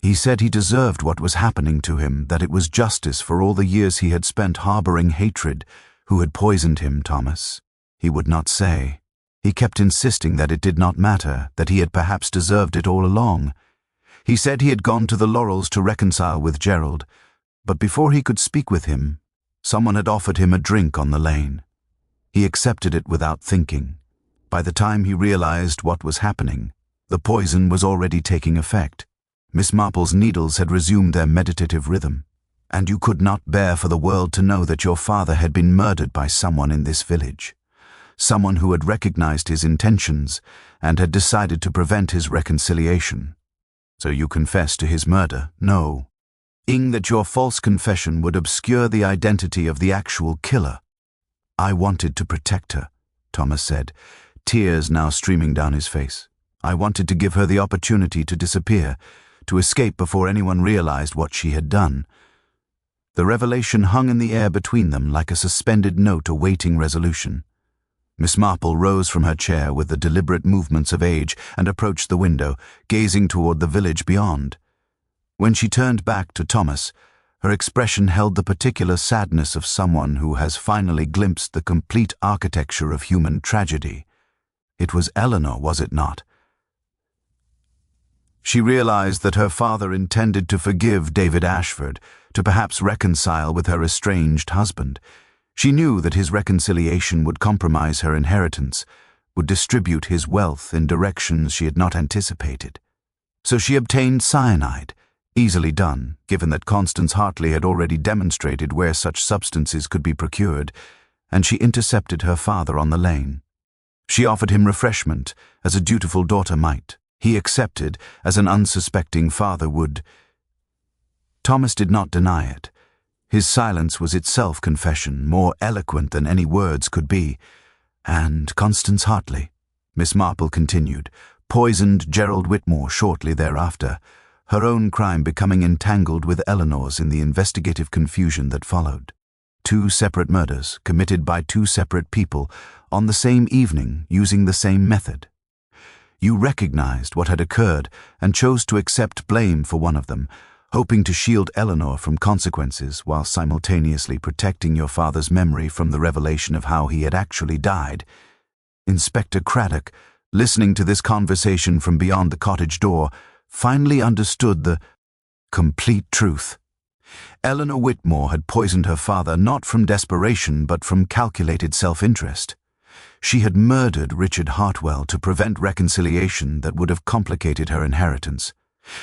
He said he deserved what was happening to him, that it was justice for all the years he had spent harboring hatred. Who had poisoned him, Thomas? He would not say. He kept insisting that it did not matter, that he had perhaps deserved it all along. He said he had gone to the Laurels to reconcile with Gerald, but before he could speak with him, someone had offered him a drink on the lane. He accepted it without thinking. By the time he realized what was happening, the poison was already taking effect. Miss Marple's needles had resumed their meditative rhythm, and you could not bear for the world to know that your father had been murdered by someone in this village, someone who had recognized his intentions and had decided to prevent his reconciliation. So you confessed to his murder? No. That your false confession would obscure the identity of the actual killer. I wanted to protect her, Thomas said, tears now streaming down his face. I wanted to give her the opportunity to disappear, to escape before anyone realized what she had done. The revelation hung in the air between them like a suspended note awaiting resolution. Miss Marple rose from her chair with the deliberate movements of age and approached the window, gazing toward the village beyond. When she turned back to Thomas, her expression held the particular sadness of someone who has finally glimpsed the complete architecture of human tragedy. It was Eleanor, was it not? She realized that her father intended to forgive David Ashford, to perhaps reconcile with her estranged husband. She knew that his reconciliation would compromise her inheritance, would distribute his wealth in directions she had not anticipated. So she obtained cyanide, easily done, given that Constance Hartley had already demonstrated where such substances could be procured, and she intercepted her father on the lane. She offered him refreshment, as a dutiful daughter might. He accepted, as an unsuspecting father would. Thomas did not deny it. His silence was itself confession, more eloquent than any words could be. And Constance Hartley, Miss Marple continued, poisoned Gerald Whitmore shortly thereafter, her own crime becoming entangled with Eleanor's in the investigative confusion that followed. 2 separate murders, committed by 2 separate people, on the same evening, using the same method. You recognized what had occurred and chose to accept blame for one of them, hoping to shield Eleanor from consequences while simultaneously protecting your father's memory from the revelation of how he had actually died. Inspector Craddock, listening to this conversation from beyond the cottage door, finally understood the complete truth. Eleanor Whitmore had poisoned her father not from desperation but from calculated self-interest. She had murdered Richard Hartwell to prevent reconciliation that would have complicated her inheritance,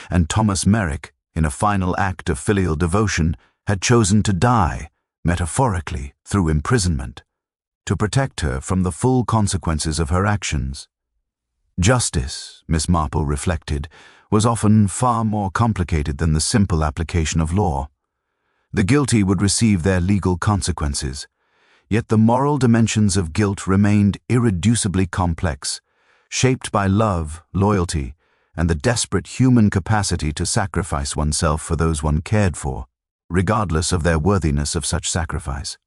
and Thomas Merrick, in a final act of filial devotion, had chosen to die, metaphorically, through imprisonment, to protect her from the full consequences of her actions. Justice, Miss Marple reflected, was often far more complicated than the simple application of law. The guilty would receive their legal consequences. Yet the moral dimensions of guilt remained irreducibly complex, shaped by love, loyalty, and the desperate human capacity to sacrifice oneself for those one cared for, regardless of their worthiness of such sacrifice.